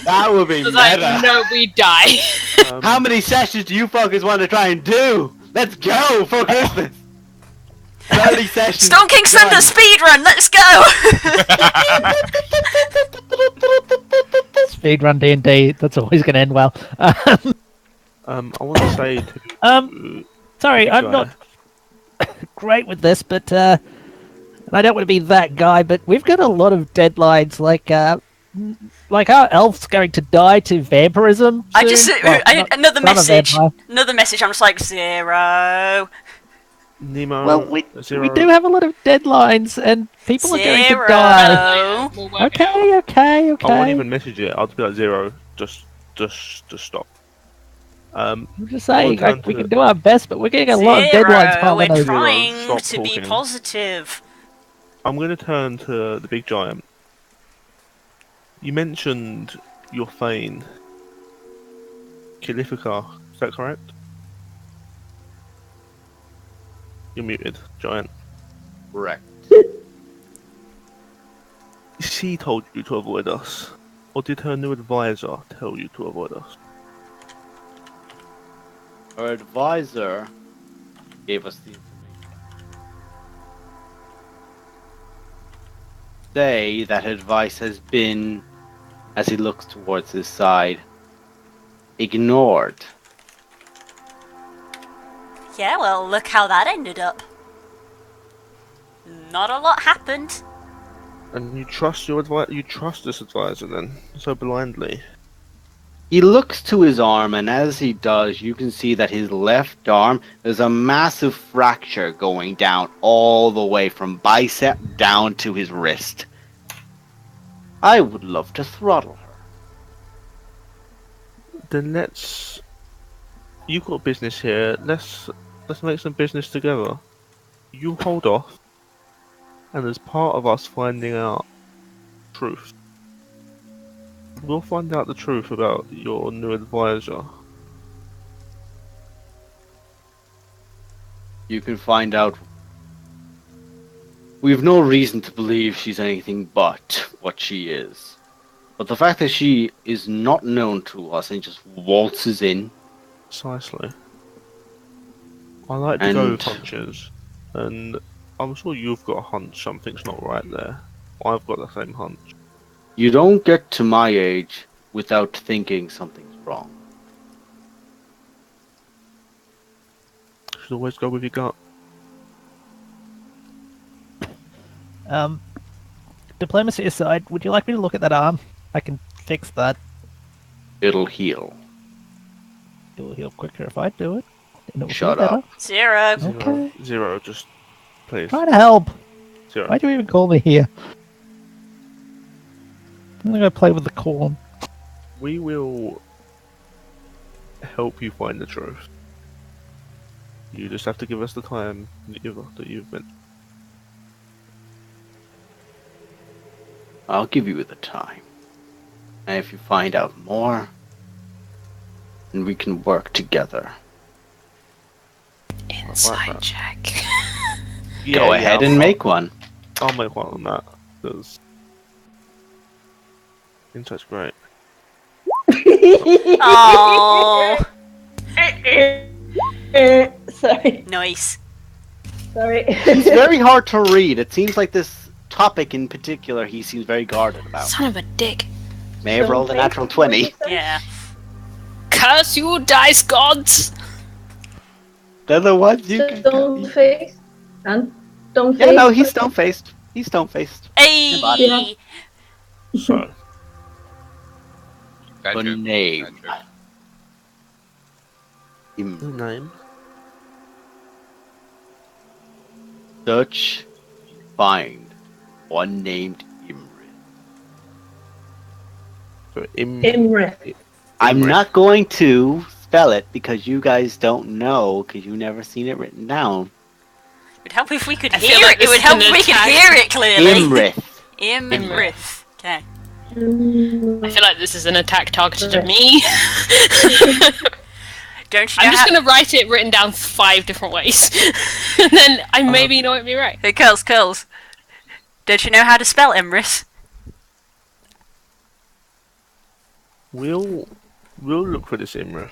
That would be Because I meta. know we die. How many sessions do you fuckers want to try and do? Let's go for Christmas. 30 sessions. Stone King Thunder done. speed run. Let's go. Speedrun D&D, that's always going to end well. I want to say to Sorry, I'm not great with this, but and I don't want to be that guy, but we've got a lot of deadlines, like our elf's going to die to vampirism. I just soon. Well, I, not- another not a message. vampire. Another message. I'm just like 0. Nemo, Well, we Zero. do have a lot of deadlines, and people are going to Zero. die. We'll work it out. Okay. I won't even message it. I'll be like Zero. Just stop. I'm just I'll saying, turn like, we to- can do our best, but we're getting a lot of deadlines Zero. piling We're over. trying Stop to be talking. positive. I'm going to turn to the big giant. You mentioned your Thane, Kilifica. Is that correct? You're muted, giant. Correct. She told you to avoid us, or did her new advisor tell you to avoid us? Our advisor gave us the information. Say that advice has been, as he looks towards his side, ignored. Yeah, well, look how that ended up. Not a lot happened. And you trust your You trust this advisor then, so blindly. He looks to his arm, and as he does, you can see that his left arm, there's a massive fracture going down all the way from bicep down to his wrist. I would love to throttle her. Then let's. You've got business here. Let's make some business together. You hold off, and as part of us finding out truth, we'll find out the truth about your new advisor. You can find out. We've no reason to believe she's anything but what she is. But the fact that she is not known to us and just waltzes in, Precisely. I like to go And- with hunches, and I'm sure you've got a hunch something's not right there. I've got the same hunch. you don't get to my age without thinking something's wrong. Should always go with your gut. Diplomacy aside, would you like me to look at that arm? I can fix that. It'll heal. It will heal quicker if I do it. And it will Shut feel better. up. Zero. Okay. Zero, just please. Trying to help. Zero. Why'd you even call me here? I'm gonna go play with the corn. We will help you find the truth. You just have to give us the time that you've been. I'll give you the time. And if you find out more, then we can work together. Inside check. Go ahead and make one. I'll make one on that. Because insight's great. Oh, Sorry. nice. Sorry. He's very hard to read. It seems like this topic in particular he seems very guarded about. Son of a dick. May have rolled a natural 20. Yeah. Curse you, dice gods! They're the ones you can... Stone face. And stone face. Yeah, no, he's stone-faced. He's stone-faced. Hey. Yeah. So, Bad The joke. name. Bad joke. the name. Search, find one named Imri. So Imre. I'm not going to spell it because you guys don't know, because you've never seen it written down. It would help if we could I hear feel like it. It this would is help an if we could attack. hear it clearly. Imrith. Imrith. Okay. I feel like this is an attack targeted at me. Don't you know I'm just how... gonna write it written down 5 different ways. And then I maybe know it'd be right. Hey, Curls. Don't you know how to spell Imrith? We'll look for this Imrith.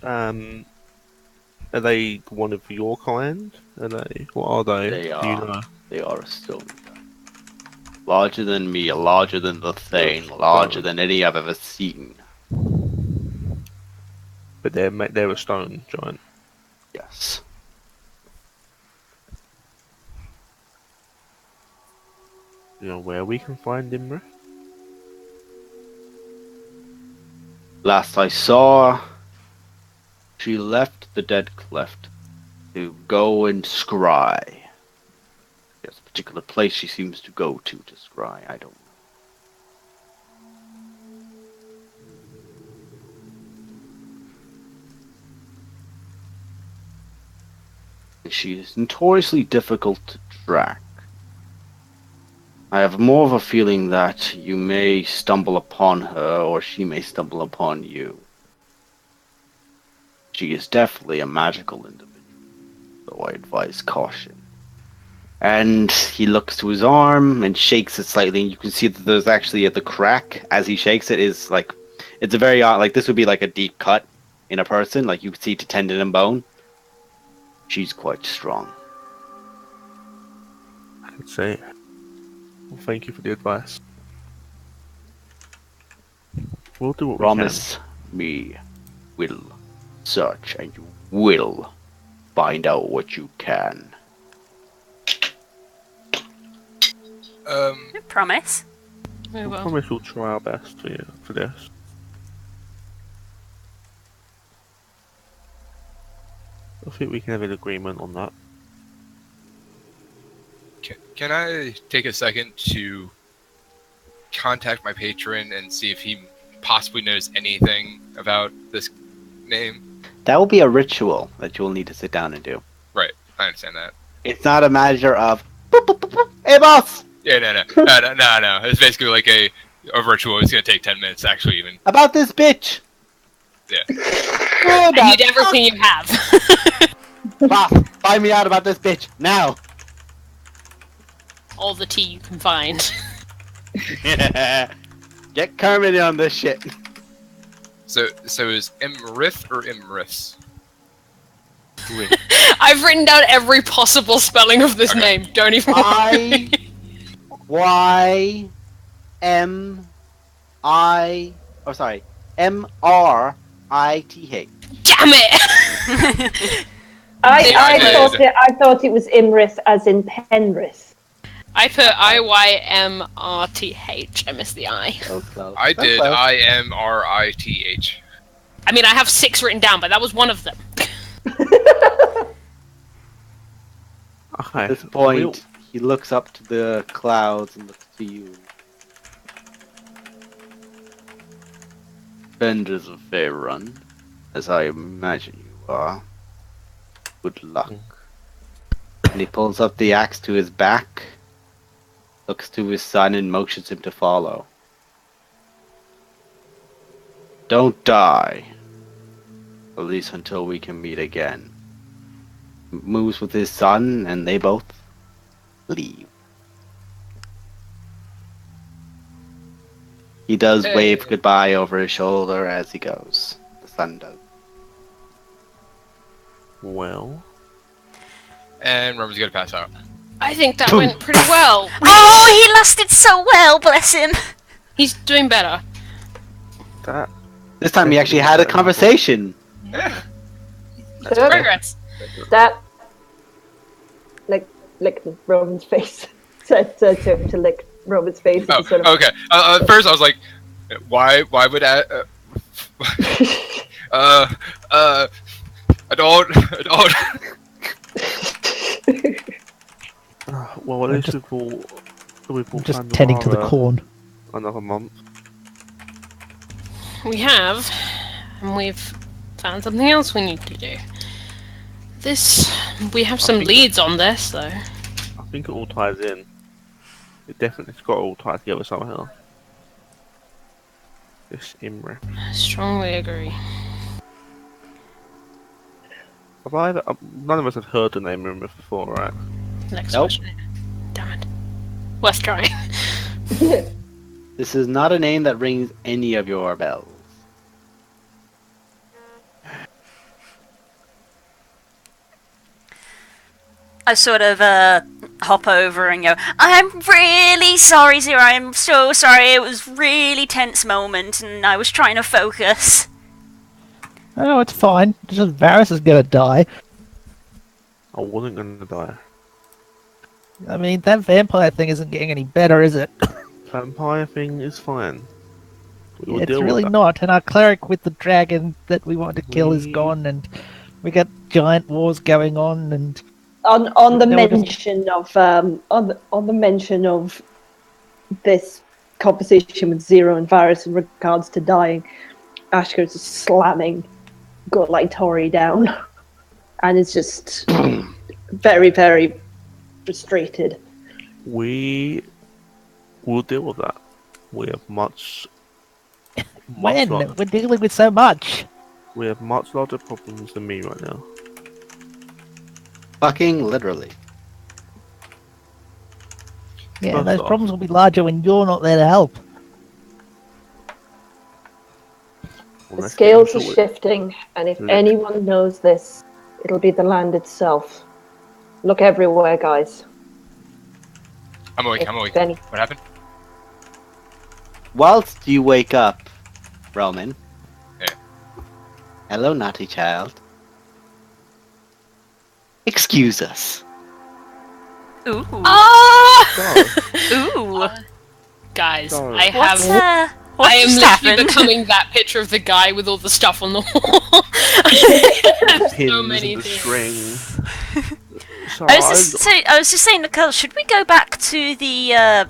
Are they one of your kind? Are they? What are they? They Do you are. know? They are a stone. Larger than me, larger than the Thane, larger than any I've ever seen. But they're a stone giant. Yes. You know where we can find Imrith? Last I saw, she left the dead cleft To go and scry. There's a particular place she seems to go to scry. I don't know. She is notoriously difficult to track. I have more of a feeling that you may stumble upon her, or she may stumble upon you. She is definitely a magical individual, so I advise caution. And he looks to his arm and shakes it slightly, and you can see that there's actually the crack as he shakes it is like, it's a very odd, like this would be like a deep cut in a person, like you can see to tendon and bone. She's quite strong. I can say. Well, thank you for the advice. We'll do what Promise me will search and you will find out what you can. Promise. We we can. I will. promise we'll try our best for you for this. I think we can have an agreement on that. Can I take a second to contact my patron and see if he possibly knows anything about this name? That will be a ritual that you'll need to sit down and do. Right, I understand that. It's not a matter of, boop, boop, boop, boop. Hey boss! Yeah, no. It's basically like a ritual. It's gonna take 10 minutes, actually, even. About this bitch! Yeah. I need everything you have. Boss, find me out about this bitch, now! All the tea you can find. Get Kermit in on this shit. So is Imrith or Imris? I've written down every possible spelling of this name. Don't even worry. M-R-I-T-H. Damn it! I thought it was Imrith as in Penrith. I put I-Y-M-R-T-H. I missed the I. So close. I So did close. IMRITH. I mean, I have 6 written down, but that was one of them. Okay. At this point, he looks up to the clouds and looks to you. Vendors of Faerun, as I imagine you are. Good luck. And he pulls up the axe to his back, looks to his son and motions him to follow. Don't die. At least until we can meet again. Moves with his son, and they both leave. He does Hey. wave goodbye over his shoulder as he goes. The son does. Well, And Roman's gonna pass out. I think that went pretty well. Oh, he lasted so well, bless him. He's doing better. that This time he actually had a conversation. That's progress. That lick Roman's face. Said to him to lick Roman's face. Oh, instead of... okay. At first I was like, why would I? I don't. well, at I'm least just- we've all Just planned tending to the our, corn. another month. We have, and we've found something else we need to do. We have some think- leads on this, though. I think it all ties in. It definitely's got to all tie together somehow. This Imre. Strongly agree. None of us had heard the name Imre before, right? Next Nope. question. Damn it. Worth trying. This is not a name that rings any of your bells. I sort of hop over and go, I'm really sorry, Zero. I'm so sorry. It was really tense moment and I was trying to focus. Oh, it's fine. Just Varys is gonna die. I wasn't gonna die. I mean, that vampire thing isn't getting any better, is it? Vampire thing is fine. We will It's deal with really that. not. And our cleric with the dragon that we wanted to kill is We- gone, and We got giant wars going on, and On the No, it doesn't. mention of on the mention of this conversation with Zero and Varus in regards to dying, Ashker's just slamming Godlike Tori down, and is just very, very frustrated. We will deal with that. We have much when larger, we're dealing with so much. we have much larger problems than me right now. Fucking literally. Yeah, Fuck those off. problems will be larger when you're not there to help. Well, The let's scales get are into it. shifting, and if Look. anyone knows this, it'll be the land itself. Look everywhere, guys. I'm awake. I'm awake. If any- What happened? Whilst you wake up, Roman. Yeah. Hello, naughty child. Excuse us. Ooh. Ah! Ooh. Guys, Sorry. I have. What I am just literally happened? becoming that picture of the guy with all the stuff on the wall. Pins so many and the things. string. So I was just saying, Nicole, should we go back to the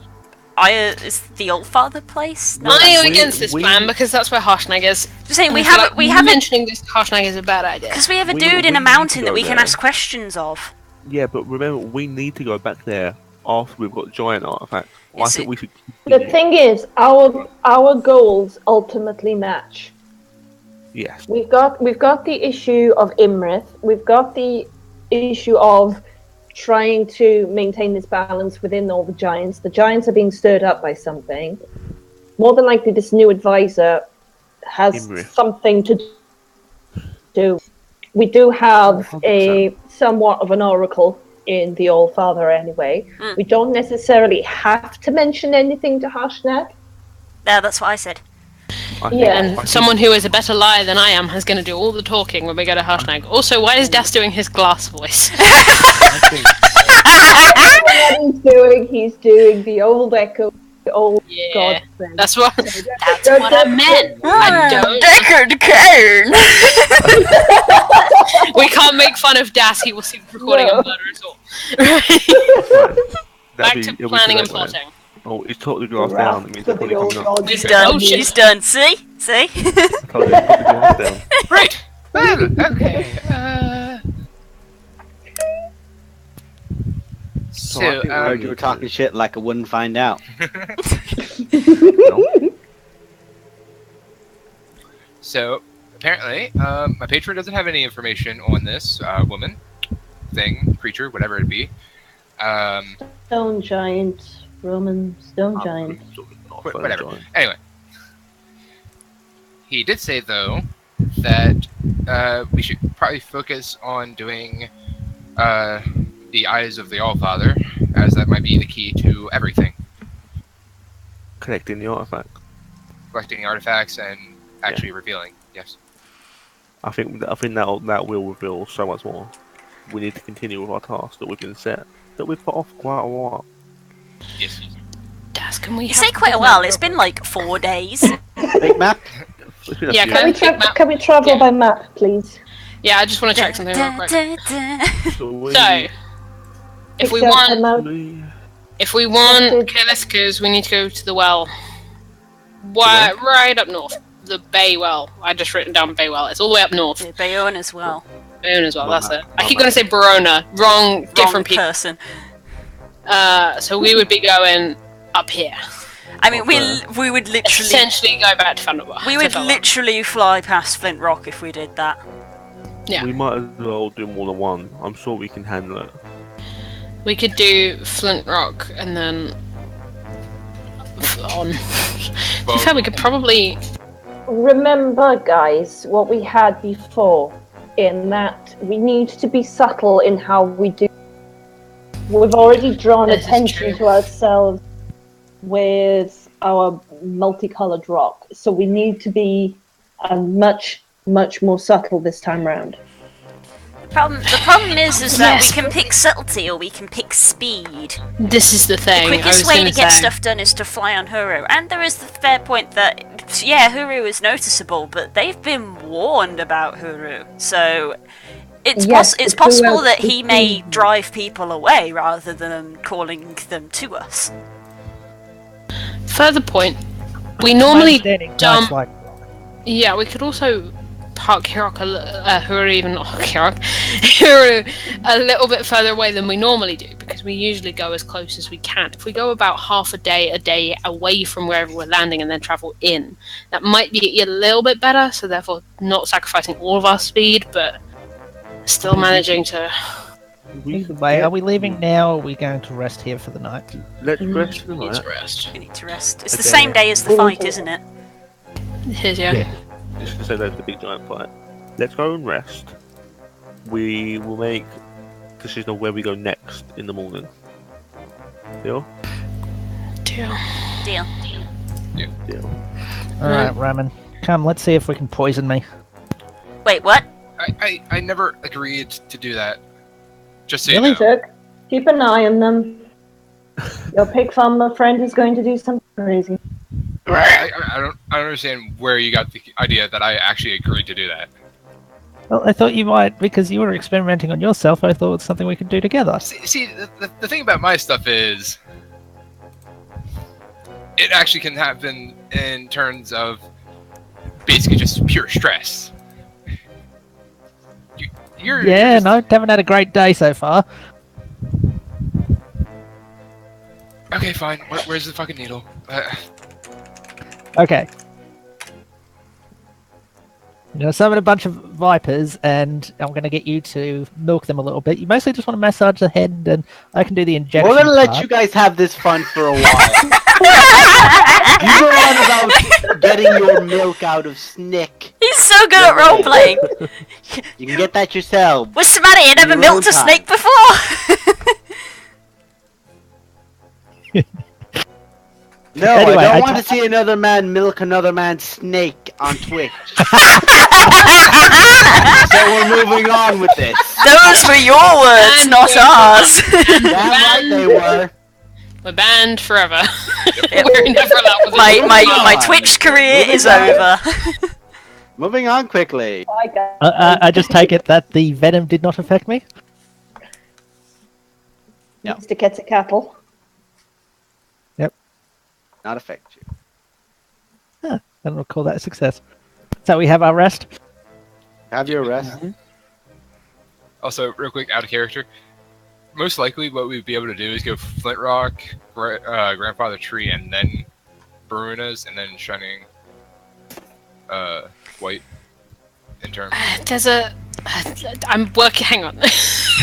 is the Old Father place? No, I am we- against this we- plan because that's where Harshnag is. just saying And we I feel haven't like we haven't mentioning this to Harshnag is a bad idea. because we have a We- dude in we a need mountain to that go we can there. ask questions of. Yeah, but remember, we need to go back there after we've got giant artifacts. I Is think it- we should. The thing is, our goals ultimately match. Yes. We've got the issue of Imrith. We've got the issue of trying to maintain this balance within all the giants. The giants are being stirred up by something. More than likely, this new advisor has Imrith. something to do. We do have 100%. a somewhat of an oracle in the All Father anyway. Mm. We don't necessarily have to mention anything to Harshnag. Yeah, that's what I said. I think, Yeah. I And think- someone who is a better liar than I am is going to do all the talking when we go to Harshnag. Also, why is Das doing his glass voice? I think What he's doing the old echo, the old Yeah, god thing. that's what That's what I meant. I don't. Deckard Cairn! We can't make fun of Das. He will see the recording No. and murder us all. Right. Back that'd to it'll be planning and too late, won't it? plotting. Oh, he's took the glass down. It means they're Wrath probably of the coming old up. god. He's done. Oh, shit. He's done. See? I See? told you, put the glass down. Right. Well, okay. So I So, think we're Heard you were talking shit like I wouldn't find out. No. So apparently, my patron doesn't have any information on this woman, thing, creature, whatever it be. Stone giant, Roman stone giant. Whatever. Anyway, he did say though that we should probably focus on doing the Eyes of the Allfather, as that might be the key to everything, Collecting the artifact. collecting the artifacts and actually revealing. Yes. I think that will reveal so much more. We need to continue with our task that we've been set, that we've put off quite a while. Yes. Das, can we You have say quite a while. It's been like 4 days. Big map? It's been a Yeah, few can Can we, days. Big map. can we travel Yeah. by map, please? Yeah, I just want to check something real quick. So we- So, if we Fix out want, the map. if we want Good. Kaliska's, we need to go to the well. Right up north. The Bay Well. I just written down Bay Well. It's all the way up north. Bayonne as well. Bayonne as well, My that's bad, it. I my keep going to bad. say Verona. Wrong, different Wrong people. person. So we would be going up here. I mean, Okay. we would literally Essentially go back to Thunderbar. we would literally fly past Flint Rock if we did that. Yeah. We might as well do more than one. I'm sure we can handle it. We could do Flint Rock and then on. To be fair, we could probably. Remember, guys, what we had before, in that we need to be subtle in how we do. We've already drawn This is attention true. to ourselves with our multicolored rock, so we need to be much more subtle this time round. The problem is that Yes. we can pick subtlety or we can pick speed. This is the thing. The I quickest was way gonna to get say. stuff done is to fly on Huro, and there is the fair point that yeah, Huru is noticeable, but they've been warned about Huru, so it's Yes, it's but who possible else that would he may see them? drive people away rather than calling them to us. Further point, we My normally understanding, guys dump. like Yeah, we could also park Huru even not Huru a little bit further away than we normally do, because we usually go as close as we can. If we go about half a day away from wherever we're landing and then travel in, that might be a little bit better, so therefore not sacrificing all of our speed, but still managing to... Either way, are we leaving now or are we going to rest here for the night? Let's rest for the Need to night. rest. We need to rest. It's the Okay. same day as the fight, isn't it? It is, yeah. Yeah. Just to say there's the big giant fight. Let's go and rest. We will make a decision of where we go next in the morning. Deal? Deal. Deal. Deal. Alright, Ramen. Come, let's see if we can poison me. Wait, what? I never agreed to do that. Just so Really, you know. Chuck? Keep an eye on them. Your pig farmer friend is going to do something crazy. I don't understand where you got the idea that I actually agreed to do that. Well, I thought you might, because you were experimenting on yourself, I thought it's something we could do together. See the thing about my stuff is, it actually can happen in terms of basically just pure stress. You're Yeah, just- no, haven't had a great day so far. Okay, fine. Where's the fucking needle? Okay. I'm going to summon a bunch of vipers, and I'm going to get you to milk them a little bit. You mostly just want to massage the head, and I can do the injection. We're gonna let part. you guys have this fun for a while. You go on about getting your milk out of Snick. He's so good at role playing. You can get that yourself. What's the matter? You never Your milked a own time. snake before? No, Anyway, I I don't want to see another man milk another man's snake on Twitch. So we're moving on with this. Those were your words, not ours. Damn right they were. We're banned forever. We're never allowed with my Twitch career is over. Moving on quickly. Bye, guys. I just take it that the venom did not affect me? No. Needs to get to cattle. Not affect you. I don't recall that a success. So we have our rest. Have your rest. Also, real quick, out of character. Most likely, what we'd be able to do is go Flint Rock, Grandfather Tree, and then Barunas, and then Shining White. In terms. There's a... I'm working... Hang on.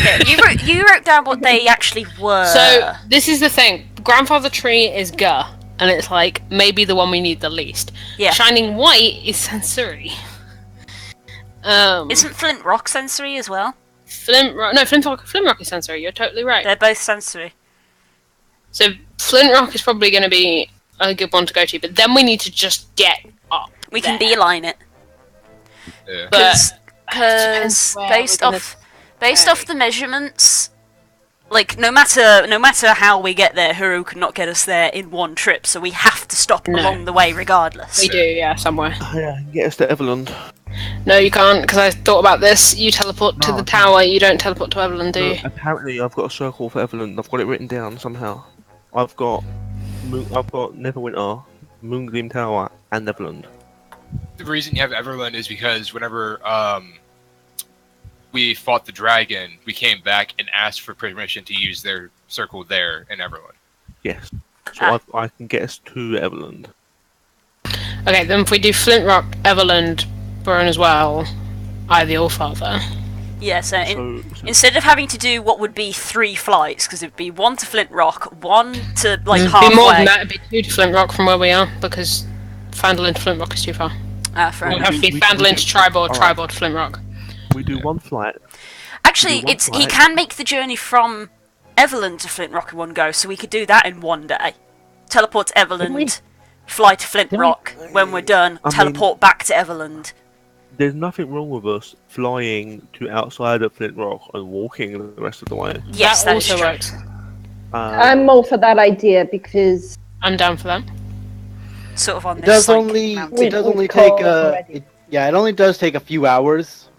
Yeah, you wrote down what they actually were. So, this is the thing. Grandfather Tree is Gur, and it's like, maybe the one we need the least. Yeah. Shining White is Sensory. Isn't Flint Rock sensory as well? Flint Rock is Sensory, you're totally right. They're both sensory. So, Flint Rock is probably going to be a good one to go to, but then we need to just get up. We can there. beeline it. Yeah. But Because where based we're gonna off the measurements, like no matter how we get there, Huru could not get us there in one trip, so we have to stop No. along the way regardless. We do, yeah, somewhere. Yeah, get us to Everland. No, you can't, because I thought about this. You teleport to No, the I tower, you don't teleport to Evelyn, do you? Apparently, I've got a circle for Everland. I've got it written down somehow. I've got Neverwinter, Moongleam Tower, and Everland. The reason you have Everland is because whenever we fought the dragon, we came back and asked for permission to use their circle there in Everland. Yes. So I can get us to Everland. Okay, then if we do Flint Rock, Everland, Burn as well, I the Allfather. Yeah, so, So instead of having to do what would be 3 flights, because it'd be 1 to Flint Rock, 1 to like It'd halfway. be more than that, it'd be 2 to Flint Rock from where we are, because Fandolin to Flint Rock is too far. Fair It would enough. have to be we- Fandolin to Tribord, alright. Tribord to Flint Rock. we do one flight. Actually, do one he flight. can make the journey from Everland to Flint Rock in one go, so we could do that in one day. Teleport to Everland, fly to Flint Didn't we- Rock. When we're done, I mean- teleport back to Everland. There's nothing wrong with us flying to outside of Flint Rock and walking the rest of the way. Yes, that is also true. works. I'm all for that idea because I'm down for that. sort of on It this does only mountain. it does We've only take called already. it only does take a few hours.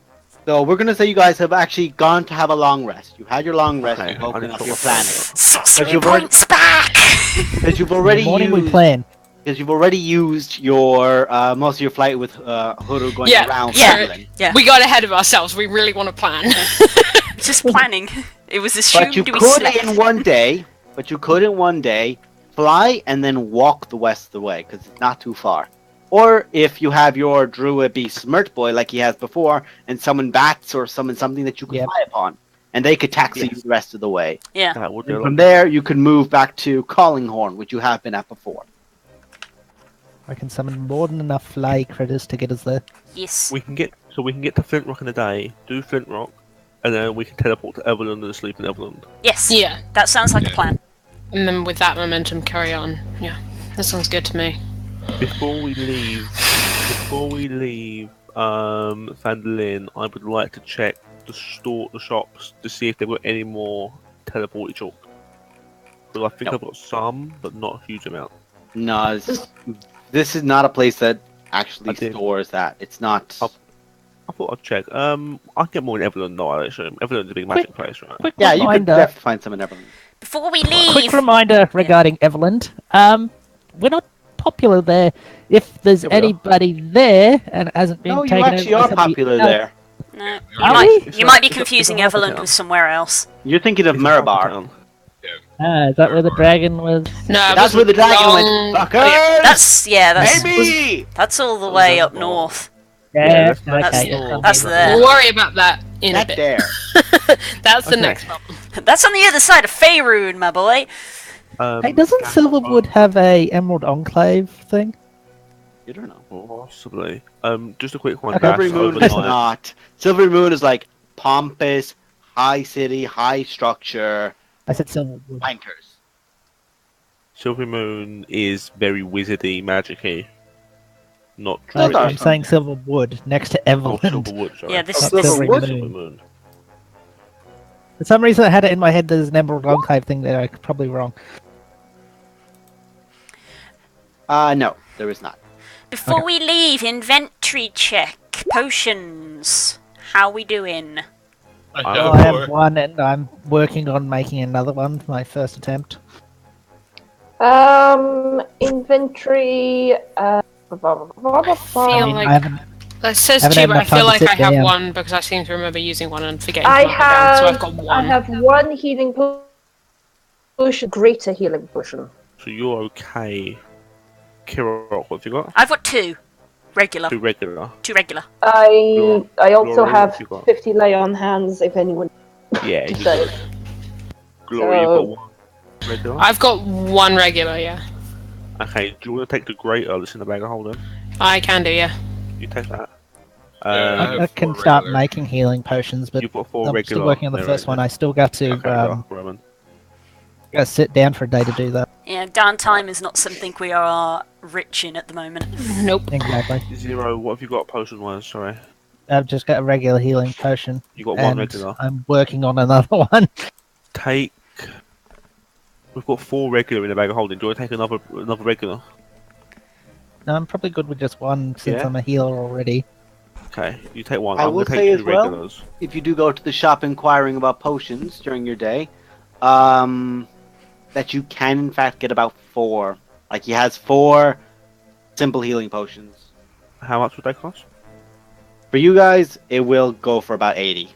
So we're gonna say you guys have actually gone to have a long rest. You had your long rest. Okay, You've I woken need up. to You're look planning. Sorcery you've already- points back! Because you've In already the morning we used plan. because you've already used your most of your flight with Huru going Yeah, around yeah. Finland. Yeah, We got ahead of ourselves. We really want to plan. just planning. It was But you assumed we could slept. in one day. But you could in one day fly and then walk the west of the way because it's not too far. Or if you have your druid be Smirt Boy like he has before, and summon bats or summon something that you could Yep. fly upon, and they could taxi Yes. you the rest of the way. Yeah. That would be a And lot. from there, you can move back to Callinghorn, which you have been at before. I can summon more than enough fly critters to get us there. Yes. We can get to Flint Rock in a day, do Flint Rock, and then we can teleport to Everland and sleep in Everland. Yes. Yeah. That sounds like a Yeah. plan. And then with that momentum, carry on. Yeah, that sounds good to me. Before we leave Fandolin, I would like to check the shops to see if they've got any more teleporty chalk. But I think Nope. I've got some, but not a huge amount. No, this is not a place that actually I did. stores that. It's not. I thought I'd check. I'll get more in Everland, though, actually. Everland's a big magic place, right? Quick Yeah, you could reminder. definitely find some in Everland. Before we leave. Quick reminder regarding Everland. We're not popular there. If there's Yeah, we are. anybody there and it hasn't been No, you taken actually over are by somebody popular else- there. No, Are It's you a- might be it's a- confusing it's a harbour Everland town. with somewhere else. You're thinking of It's a harbour Mirabar. town. Is that where the dragon was? No, That's where the dragon went. wrong. Fuckers! That's Baby! that's all the Oh, way that's up wrong. north. Yeah, that's okay. north. That's there. We'll worry about that in a That bit. there. That's the Okay. next problem. That's on the other side of Faerun, my boy. Hey, doesn't Silverwood have a Emerald Enclave thing? You don't know. Possibly. Just a quick one. Okay. Dash, Silvery Moon is overnight. not. Silvery Moon is like pompous, high city, high structure, I said Silverwood. wankers. Silvery Moon is very wizardy, magic-y. Not No, druid. no, I'm saying Silverwood next to Oh, Everland. Silverwood, sorry. Yeah, this Oh, is this. Silverwood? Silver Moon. For some reason, I had it in my head there's an Emerald Enclave thing there. I'm probably wrong. No, there is not. Before Okay. we leave, inventory check. Potions. How we doing? I Oh, have I have more. one, and I'm working on making another one. My first attempt. Inventory. feel like- I haven't. That says Haven't two, had but I enough time feel to like sit I have down. one because I seem to remember using one and forgetting I to mark it down, so I've have. got I one. have one healing potion, greater healing potion. So you're okay. Kirok, what have you got? I've got two. Regular. Two regular. Two regular. I also Glory, have what you got? 50 lay on hands if anyone. Yeah, you So- got Glory, you've got one regular. I've got one regular, yeah. Okay, do you want to take the greater that's in the bag of holding? I can do, yeah. You take that. Yeah, Um, have I can four start regular. making healing potions, but you've got four I'm regular. still working on the They're first one. regular. I still got to Okay, Roman. gotta sit down for a day to do that. Yeah, downtime is not something we are rich in at the moment. Nope. Exactly. Zero, what have you got potion-wise? Sorry. I've just got a regular healing potion, You got one and regular. I'm working on another one. Take... We've got four regular in the bag of holding. Do you want to take another regular? No, I'm probably good with just one since Yeah? I'm a healer already. Okay, you take one. I I'm will going to say take as two well- regulars. If you do go to the shop inquiring about potions during your day, that you can in fact get about 4. Like he has 4 simple healing potions. How much would they cost? For you guys, it will go for about 80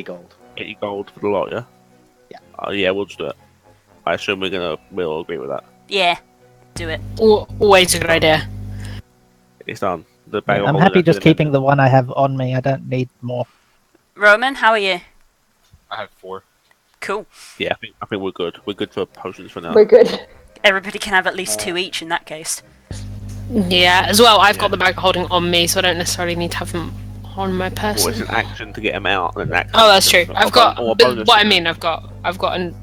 gold. 80 gold for the lot, yeah? Yeah. Yeah, we'll just do it. I assume we'll agree with that. Yeah, do it. Always a good idea. It's done. The bag of I'm holding happy has just been keeping the one I have on me. I don't need more. Roman, how are you? I have 4. Cool. Yeah, I think we're good. We're good for potions for now. We're good. Everybody can have at least two each in that case. Yeah, as well, I've Yeah. got the bag of holding on me, so I don't necessarily need to have them on my Or person. it's an action to get them out, and an action. Oh, that's true. or I've a got. bon- or a But bonus what I to- mean, I've got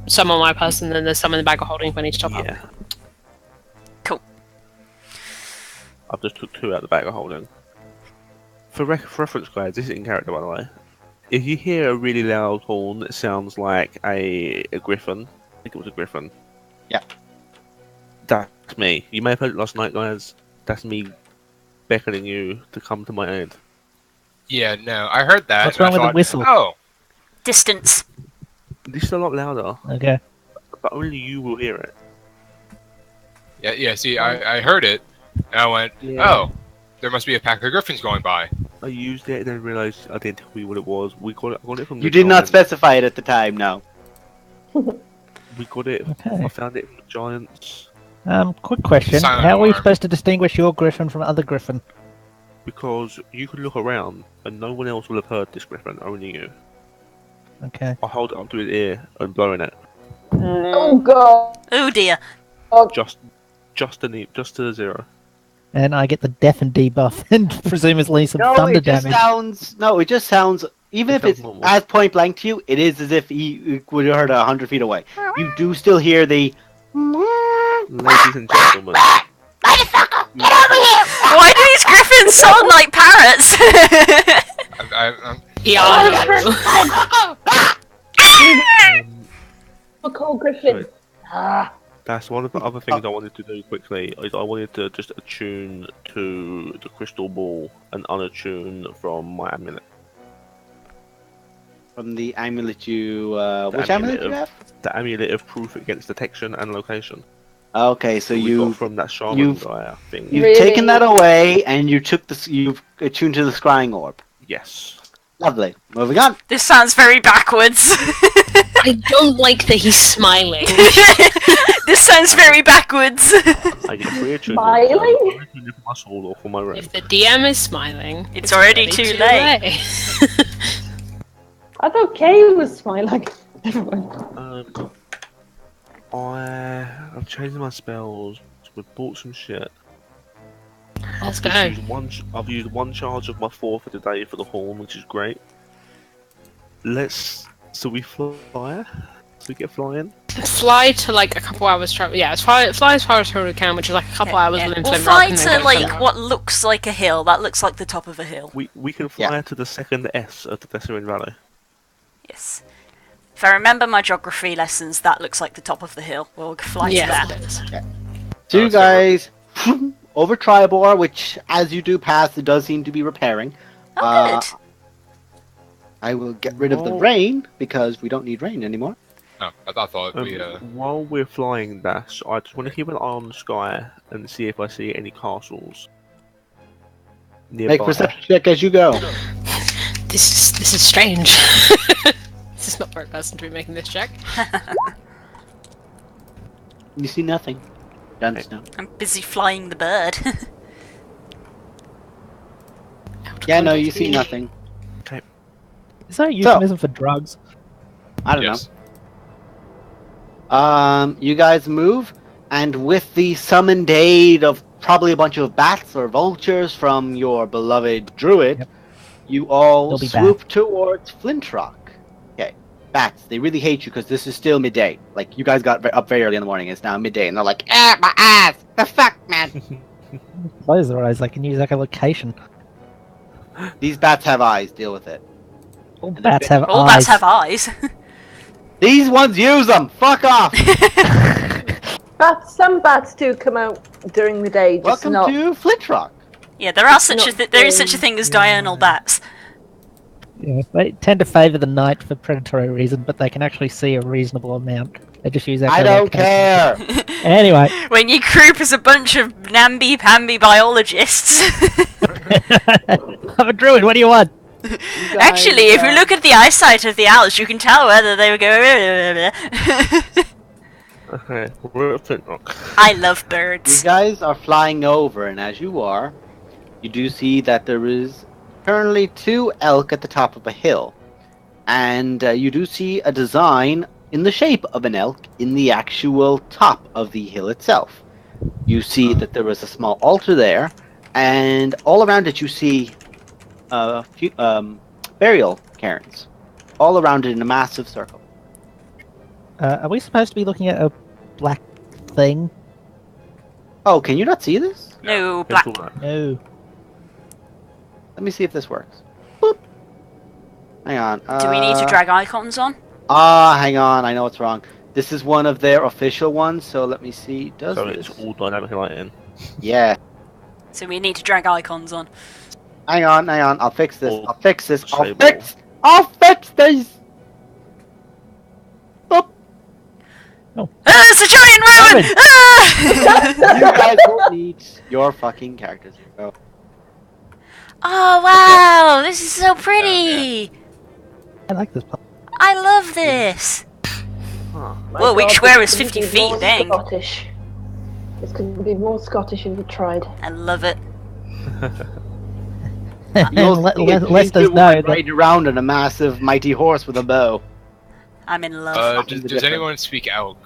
some on my person, and then there's some in the bag of holding if I need to top up. Yeah. Cool. I've just took 2 out the bag of holding. For reference, guys, this is in character, by the way. If you hear a really loud horn that sounds like a griffin, I think it was a griffin. Yeah. That's me. You may have heard it last night, guys. That's me beckoning you to come to my aid. Yeah, no, I heard that. What's and I wrong with the thought, whistle? Oh, Distance. This is a lot louder, Okay. but only you will hear it. yeah. See, I heard it, and I went, Yeah. oh, there must be a pack of griffins going by. I used it and then realised I didn't tell you what it was. I got it from You the did not giant. specify it at the time, no. We got it. Okay. I found it from the giants Quick question. Silent How are we alarm. supposed to distinguish your griffin from other griffin? because you could look around and no one else will have heard this griffin, only you. Okay. I hold it up to his ear and blow in it. Oh god. Oh dear. Just to the 0. And I get the death and debuff and presumably some No, thunder it just damage. sounds. No, it just sounds. Even It if sounds it's normal. as point blank to you, it is as if he would have heard 100 feet away. You do still hear the. Ladies and gentlemen, Why do these griffins sound like parrots? McCall Griffin. Sorry. That's one of the other things I wanted to do quickly. Is I wanted to just attune to the crystal ball and unattune from my amulet. From the amulet you. Which amulet amulet you of- have? The amulet of proof against detection and location. Okay, so We got you. from that shaman you've- guy thing. You've Really? taken that away and you took the. You've attuned to the scrying orb. Yes. Lovely. Moving on. This sounds very backwards. I don't like that he's smiling. This sounds very backwards. I get free attunement. Smiling? For my soul or for my room. If the DM is smiling, It's already too late. I thought Kay was smiling. Never mind. I've changed my spells. We've bought some shit. Let's I've go. I've used one charge of my 4 for today for the horn, which is great. So we fly? So we get flying? Fly to like a couple hours travel. Yeah, fly as far as we can, which is like a couple hours Yeah. within We'll Flint fly Rock, and then to go like somewhere. what looks like a hill. That looks like the top of a hill. We can fly to the second S of the Desserin Valley. Yes. If I remember my geography lessons, that looks like the top of the hill. We'll fly to Yeah, that. it is. So you so guys. Over Tribor, which as you do pass, it does seem to be repairing. Oh, good. I will get rid of the Oh. rain because we don't need rain anymore. Oh, I thought we. While we're flying Dash, I just want to keep an eye on the sky and see if I see any castles nearby. Make a perception check as you go. This is strange. This is not the right person to be making this check. You see nothing. Done snow. I'm busy flying the bird. Yeah, no, you see nothing. Is that a euphemism for drugs? I don't yes. know. You guys move, and with the summoned aid of probably a bunch of bats or vultures from your beloved druid, Yep. you all They'll be swoop towards Flint Rock. Okay, bats. They really hate you because this is still midday. Like you guys got up very early in the morning. It's now midday, and they're like, "Ah, my ass! The fuck, man!" Close their eyes. I can use echolocation. These bats have eyes. Deal with it. All bats have All eyes. bats have eyes. These ones use them. Fuck off. Some bats do come out during the day, just Welcome not. to Flint Rock. Yeah, there are such Not there is such a thing as diurnal bats. Yeah, they tend to favour the night for predatory reason, but they can actually see a reasonable amount. They just use I don't echolocation. care. Anyway, When you group as a bunch of namby-pamby biologists. I'm a druid. What do you want? Actually, if you look at the eyesight of the owls, you can tell whether they would go. Okay, we're at Flint Rock. I love You birds. guys are flying over, and as you are, you do see that there is currently 2 elk at the top of a hill. And you do see a design in the shape of an elk in the actual top of the hill itself. You see that there is a small altar there, and all around it you see a few, burial cairns. All around it in a massive circle. Are we supposed to be looking at a black thing? Oh, can you not see this? No, black. Pencil that. No. Let me see if this works. Boop. Hang on. Do we need to drag icons on? Hang on, I know what's wrong. This is one of their official ones, so let me see. Does So this? it's all dynamic lighting. Yeah. So we need to drag icons on. Hang on. I'll fix this. Oh, I'll fix this. table. I'll fix this. Oh, It's a giant Roman! Ah! you guys don't need your fucking characters. Oh. Oh wow, this is so pretty! I like this part. I love this! Huh. My Whoa, each God, square this is could 50 be feet, more dang. Scottish. This could be more Scottish if we tried. I love it. You'll Let see a us green know woman that riding around on a massive, mighty horse with a bow. I'm in love. Does anyone speak elk?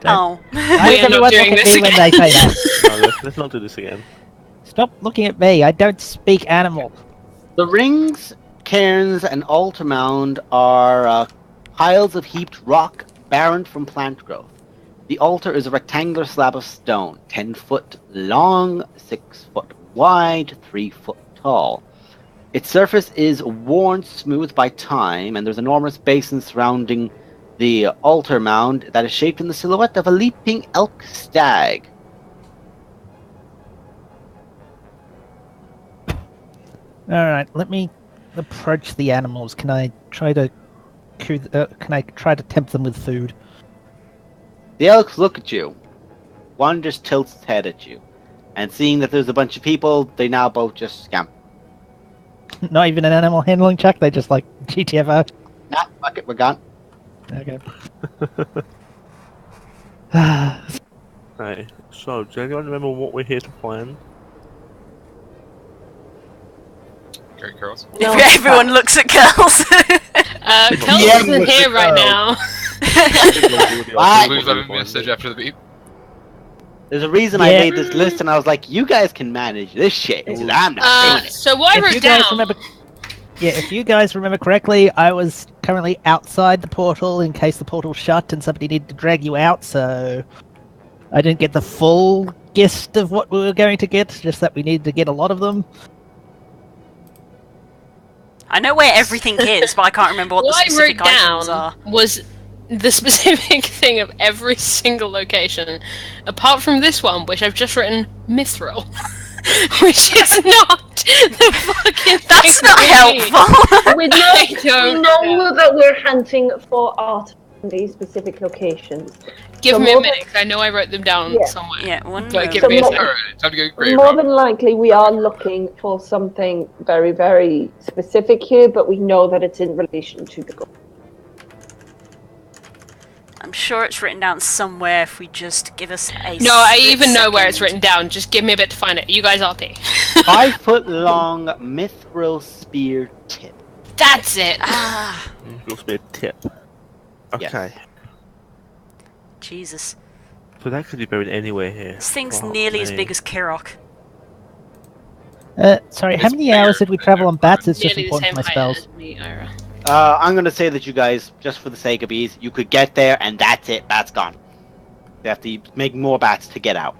Oh. Why We does end up everyone doing look at this me when again. they say that? No, let's not do this again. Stop looking at me. I don't speak animal. The rings, cairns, and altar mound are piles of heaped rock, barren from plant growth. The altar is a rectangular slab of stone, 10 foot long, 6 foot wide, 3 foot tall. Its surface is worn smooth by time, and there's an enormous basin surrounding the altar mound that is shaped in the silhouette of a leaping elk stag. All right, let me approach the animals. Can I try to tempt them with food? The elks look at you. One just tilts its head at you. And seeing that there's a bunch of people, they now both just scamper. Not even an animal handling check. They just like GTFO. Nah, fuck it, we're gone. Okay. Okay, so does anyone remember what we're here to find? Great girls. No, Everyone looks at girls. Kel's Yeah, isn't with here the right girl. now. I- Please leave a message after the beep. There's a reason I Yeah. made this list, and I was like, you guys can manage this shit, because I'm not doing it. So what I If wrote you guys down. remember, if you guys remember correctly, I was currently outside the portal in case the portal shut and somebody needed to drag you out. So I didn't get the full gist of what we were going to get. Just that we needed to get a lot of them. I know where everything is, but I can't remember what the What I specific wrote items down are. was the specific thing of every single location, apart from this one, which I've just written Mithril, which is not the fucking. That's thing not that we need. helpful! We know, I we don't know that we're hunting for art in these specific locations. Give So me a more minute, 'cause I know I wrote them down Yeah. somewhere. Yeah, one But moment. give So me a more- second. Alright, time to get great, More Rob. than likely, we are looking for something very, very specific here, but we know that it's in relation to the goal. I'm sure it's written down somewhere if we just give us a No, I split even know where it's second. written down. Just give me a bit to find it. You guys RP. 5 foot long mithril spear tip. That's it. Ah, Looks be a tip. Yes. Okay, Jesus. so that could be buried anywhere here. This thing's Fuck nearly as me. big as Kirok. Sorry, how It's many hours did we travel on bats? It's just Nearly the important same for my height spells. as me, Ira. I'm gonna say that you guys, just for the sake of ease, you could get there, and that's it. Bat's gone. They have to make more bats to get out.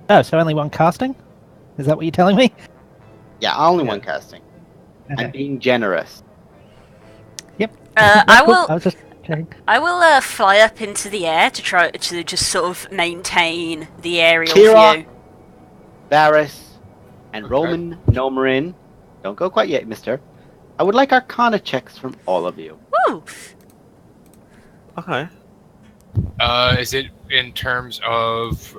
Oh, so only one casting? Is that what you're telling me? Yeah, only one casting. Okay. I'm being generous. I That's cool. will. I was just checking. I will fly up into the air to try to just sort of maintain the aerial Kira. view. Varys and Okay. Roman Nomarin. Don't go quite yet, mister. I would like Arcana checks from all of you. Woo! Okay. Is it in terms of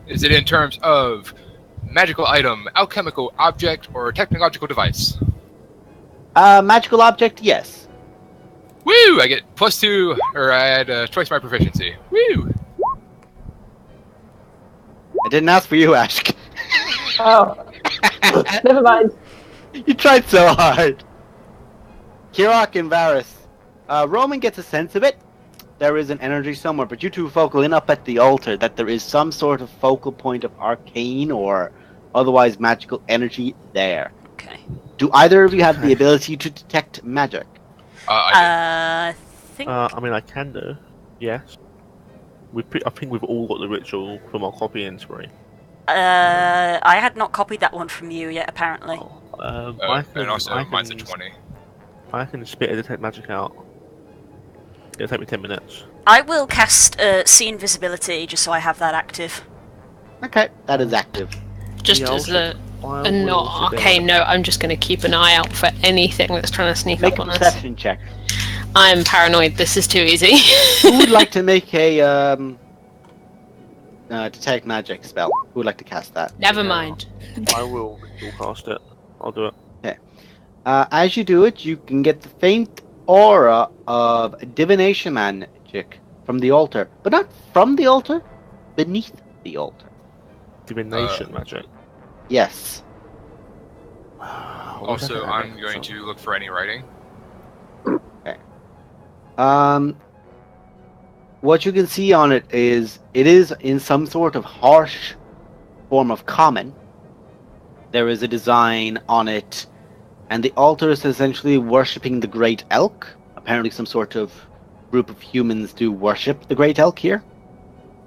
Is it in terms of magical item, alchemical object, or technological device? Magical object, yes. Woo! I get +2, or I add twice my proficiency. Woo! I didn't ask for you, Ashk. Oh, never mind. You tried so hard. Kirok and Varys. Roman gets a sense of it. There is an energy somewhere, but you two focal in up at the altar that there is some sort of focal point of arcane or otherwise magical energy there. Okay. Do either of you have the ability to detect magic? I I think. I mean, I can do. Yes. I think we've all got the ritual from our copying spree. I had not copied that one from you yet, apparently. and also mine's a 20. I can spit and detect magic out. It'll take me 10 minutes. I will cast see invisibility just so I have that active. Okay, that is active. Just Yeah, as I a will not also do arcane that. note, I'm just going to keep an eye out for anything that's trying to sneak Make up a on us. perception check. I'm paranoid. This is too easy. Who would like to make a detect magic spell? Who would like to cast that? Never Yeah. mind. I will cast it. I'll do it. As you do it, you can get the faint aura of divination magic from the altar, but not from the altar, beneath the altar. Divination magic. Yes. Also, I'm going to look for any writing. What you can see on it is in some sort of harsh form of common. There is a design on it, and the altar is essentially worshipping the great elk. Apparently some sort of group of humans do worship the great elk here.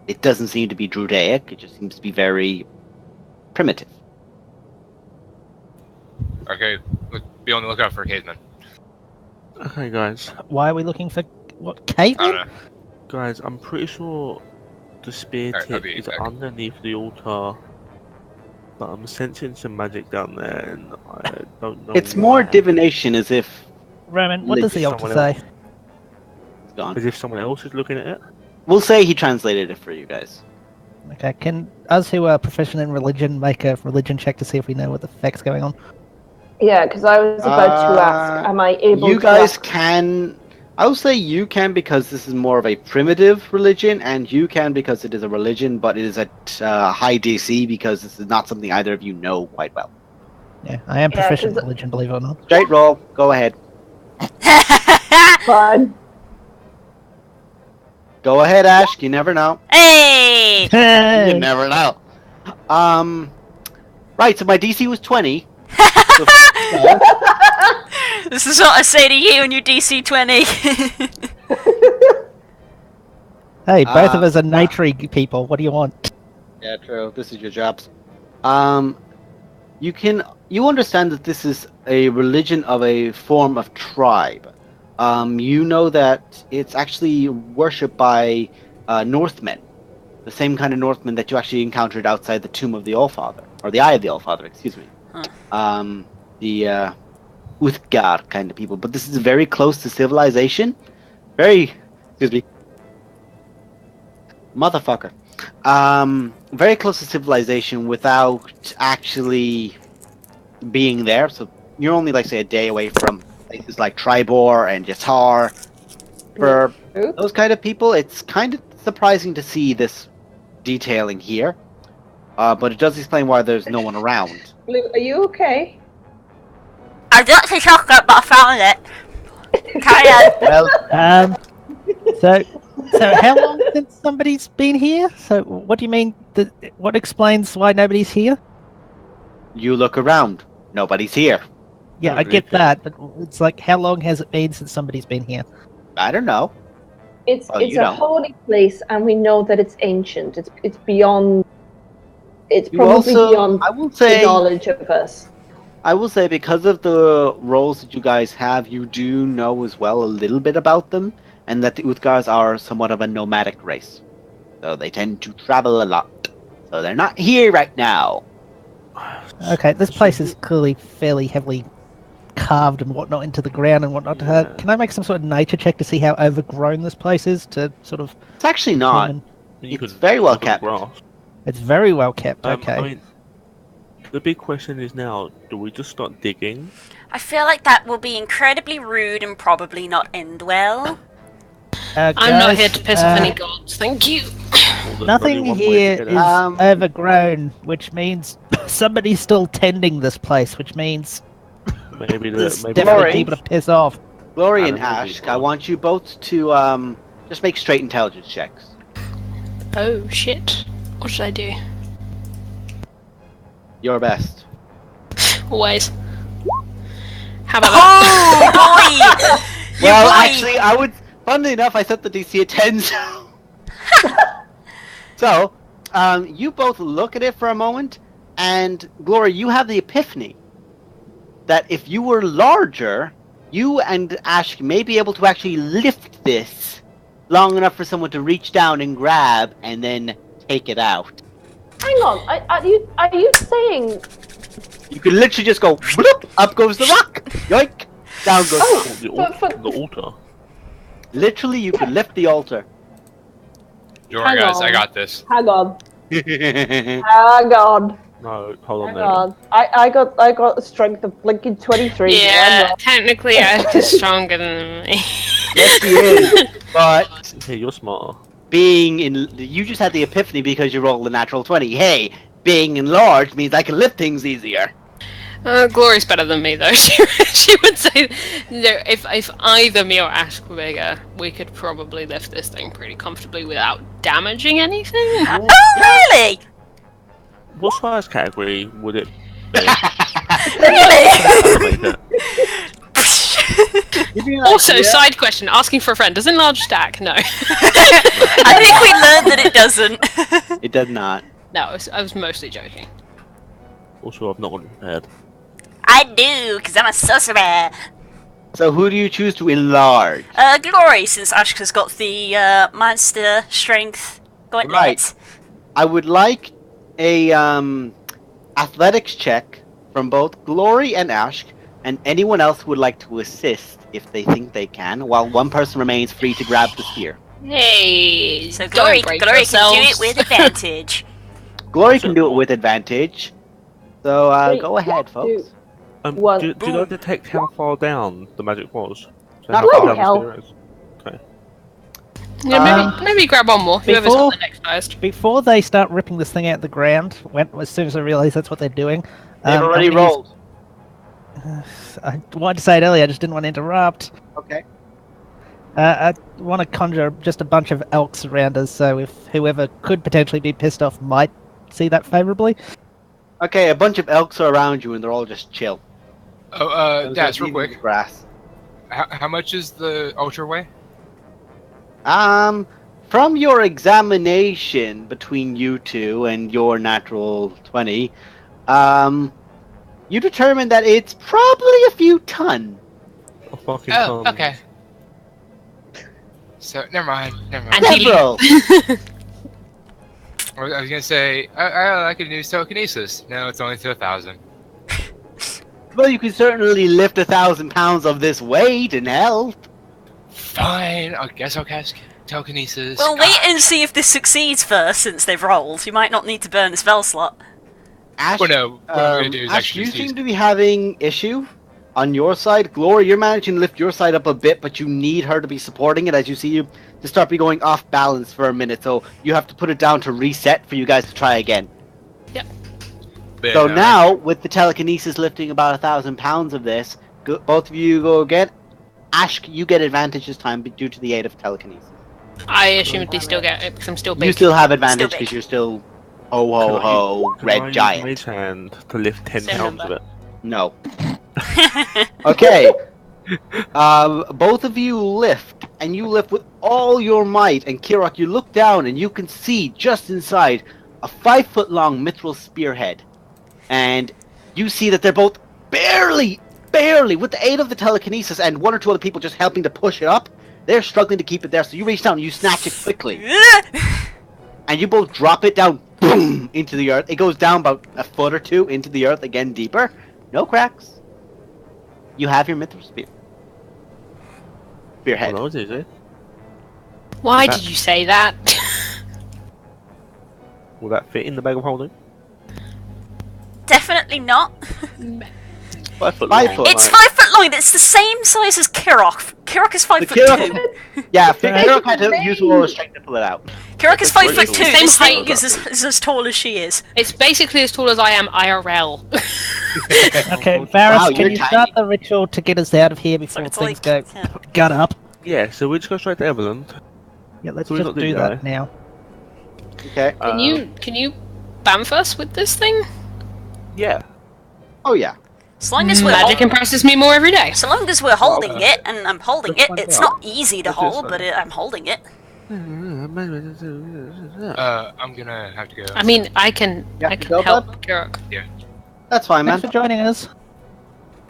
It doesn't seem to be Druidic, it just seems to be very primitive. Okay, be on the lookout for a caveman. Okay, guys. Why are we looking for what I don't cavemen? know. Guys, I'm pretty sure the spear Alright, I'll tip be is back. underneath the altar. But I'm sensing some magic down there, and I don't know. It's more why. divination, as if Roman, what does the altar Someone say? it's gone. As if someone else is looking at it. We'll say he translated it for you guys. Okay, can us who are proficient in religion make a religion check to see if we know what the fuck's going on? Yeah, because I was about to ask, am I able You to guys ask- can. I will say you can because this is more of a primitive religion, and you can because it is a religion, but it is at high DC because this is not something either of you know quite well. Yeah, I am Yeah, proficient in 'cause- religion, believe it or not. Straight roll. Go ahead. Fine. Go ahead, Ash. You never know. Hey! You Hey! never know. Right. So my DC was 20. This is what I say to you and your DC 20. Hey, both of us are nature people. What do you want? Yeah, true. This is your jobs. You understand that this is a religion of a form of tribe. You know that it's actually worshipped by Northmen, the same kind of Northmen that you actually encountered outside the tomb of the Allfather, or the Eye of the Allfather, excuse me. The Uthgar kind of people, but this is very close to civilization. Motherfucker. Very close to civilization without actually being there. So you're only like say a day away from places like Tribor and Yatar. For those kind of people, it's kind of surprising to see this detailing here. But it does explain why there's no one around. Blue, are you okay? I got the chocolate, but I found it. Carry on. Well, So how long since somebody's been here? So what do you mean? What explains why nobody's here? you look around. Nobody's here. Yeah, Oh, I get okay. that, but it's like, how long has it been since somebody's been here? I don't know. It's Oh, it's you a don't. holy place, and we know that it's ancient. It's beyond. It's You probably also, beyond I will the say, knowledge of us. I will say, because of the roles that you guys have, you do know as well a little bit about them, and that the Uthgars are somewhat of a nomadic race. So they tend to travel a lot. So they're not here right now. Okay, this place is clearly fairly heavily carved and whatnot into the ground and whatnot. Yeah. Can I make some sort of nature check to see how overgrown this place is to sort of It's actually not. determine- It's very well kept. It's very well kept. I Okay. mean, the big question is now: do we just start digging? I feel like that will be incredibly rude and probably not end well. I'm not guys, here to piss off any gods, thank you. Well, there's Nothing only one way to here get is out. overgrown, which means somebody's still tending this place, which means Maybe there's maybe definitely Glory. people to piss off. Glory I and don't know Ash, people. I want you both to just make straight intelligence checks. Oh shit. What should I do? Your best. Always. How about that? Oh boy! Well, boy. actually, I would. Funnily enough, I set the DC at 10. So, you both look at it for a moment, and Glory, you have the epiphany that if you were larger, you and Ash may be able to actually lift this long enough for someone to reach down and grab and then take it out. Hang on, are you saying... You could literally just go, bloop, up goes the rock, yoink, down goes The altar. Literally, you could lift the altar. Don't worry, Hang guys. I on. got this. Hang on. Hang Hang on. No, hold on Hang there. on. I got a strength of blinking 23. Yeah, technically Ash is stronger than me. Yes, he is. But Hey, you're smarter. you just had the epiphany because you rolled a natural 20. Hey, being enlarged means I can lift things easier. Glory's better than me, though. She would say, no, if either me or Ash were bigger, we could probably lift this thing pretty comfortably without damaging anything. Oh, really? What size category would it be? Really? Also, side question, asking for a friend, does enlarge stack? No. I think we learned that it doesn't. It does not. No, I was mostly joking. Also, I've not got prepared. I do, because I'm a sorcerer. So who do you choose to enlarge? Glory, since Ashka's got the monster strength going Right. I would like a athletics check from both Glory and Ash, and anyone else who would like to assist if they think they can, while one person remains free to grab the spear. Hey, So Glory can do it with advantage. Glory can do it with advantage. So Wait, go ahead, folks. One. Do I detect how far down the magic was? So Not how far far. down the Hell. spear is? Okay. Yeah, maybe grab one more. Whoever's got the next highest. Before they start ripping this thing out of the ground, as soon as I realise that's what they're doing, They've already I'm gonna rolled. I wanted to say it earlier, I just didn't want to interrupt. Okay. I want to conjure just a bunch of elks around us, so if whoever could potentially be pissed off might see that favourably. Okay, a bunch of elks are around you, and they're all just chill. Oh, Those Daz, are real eating the quick. Grass. How much is the ultra weigh? From your examination between you two and your natural 20, you determined that it's probably a few ton. A fucking Oh, ton. okay. So, never mind. And he- Several. I was gonna say, I could use telekinesis. No, it's only to 1,000. Well, you can certainly lift 1,000 pounds of this weight and help. Fine, I guess I'll cast telekinesis. Well, wait and see if this succeeds first, since they've rolled. You might not need to burn a spell slot. Ash, Well, no, what I'm gonna do is Ash, actually you seize. seem to be having issue on your side. Glory, you're managing to lift your side up a bit, but you need her to be supporting it as you see you to start be going off balance for a minute. So you have to put it down to reset for you guys to try again. But, So now, with the telekinesis lifting about 1,000 pounds of this, both of you go again. Ash, you get advantage this time due to the aid of telekinesis. I assume they still get it because I'm still big. You still have advantage big. because you're still ho ho ho Can I red use giant. Mage hand to lift 10 Same pounds of number. it. No. Okay. Both of you lift, and you lift with all your might. And Kirok, you look down, and you can see just inside a 5-foot-long mithril spearhead. And you see that they're both barely, with the aid of the telekinesis and one or two other people just helping to push it up, they're struggling to keep it there. So you reach down and you snatch it quickly. And you both drop it down, boom, into the earth. It goes down about a foot or two into the earth again deeper. No cracks. You have your mithril spearhead. Well, that was easy. Why did you say that? Will that fit in the bag of holding? Definitely not. 5 foot 5 long. foot. It's 5 foot long. It's the same size as Kirok. Kirok is 5 The foot Kirok- 2. Yeah, Kirok had to use all the strength to pull it out. Kirok is 5 foot 2. Same This thing height. is as tall as she is. It's basically as tall as I am IRL. Okay, Varys, Wow, can you're you tiny. start the ritual to get us out of here before it's things like- go yeah. gut up? Yeah, so we just go straight to Everland. Yeah, let's So we're just not do doing that that. now. Okay. Can you bamf us with this thing? Yeah. Oh yeah. As long as we're Magic impresses me more every day. so long as we're holding it, and I'm holding Let's it, find it's out. not easy to Let's just hold, find but I'm holding it. I'm gonna have to go. I mean, I can Yeah, I can go, help bud. Kirk. That's fine, man. Thanks for joining us.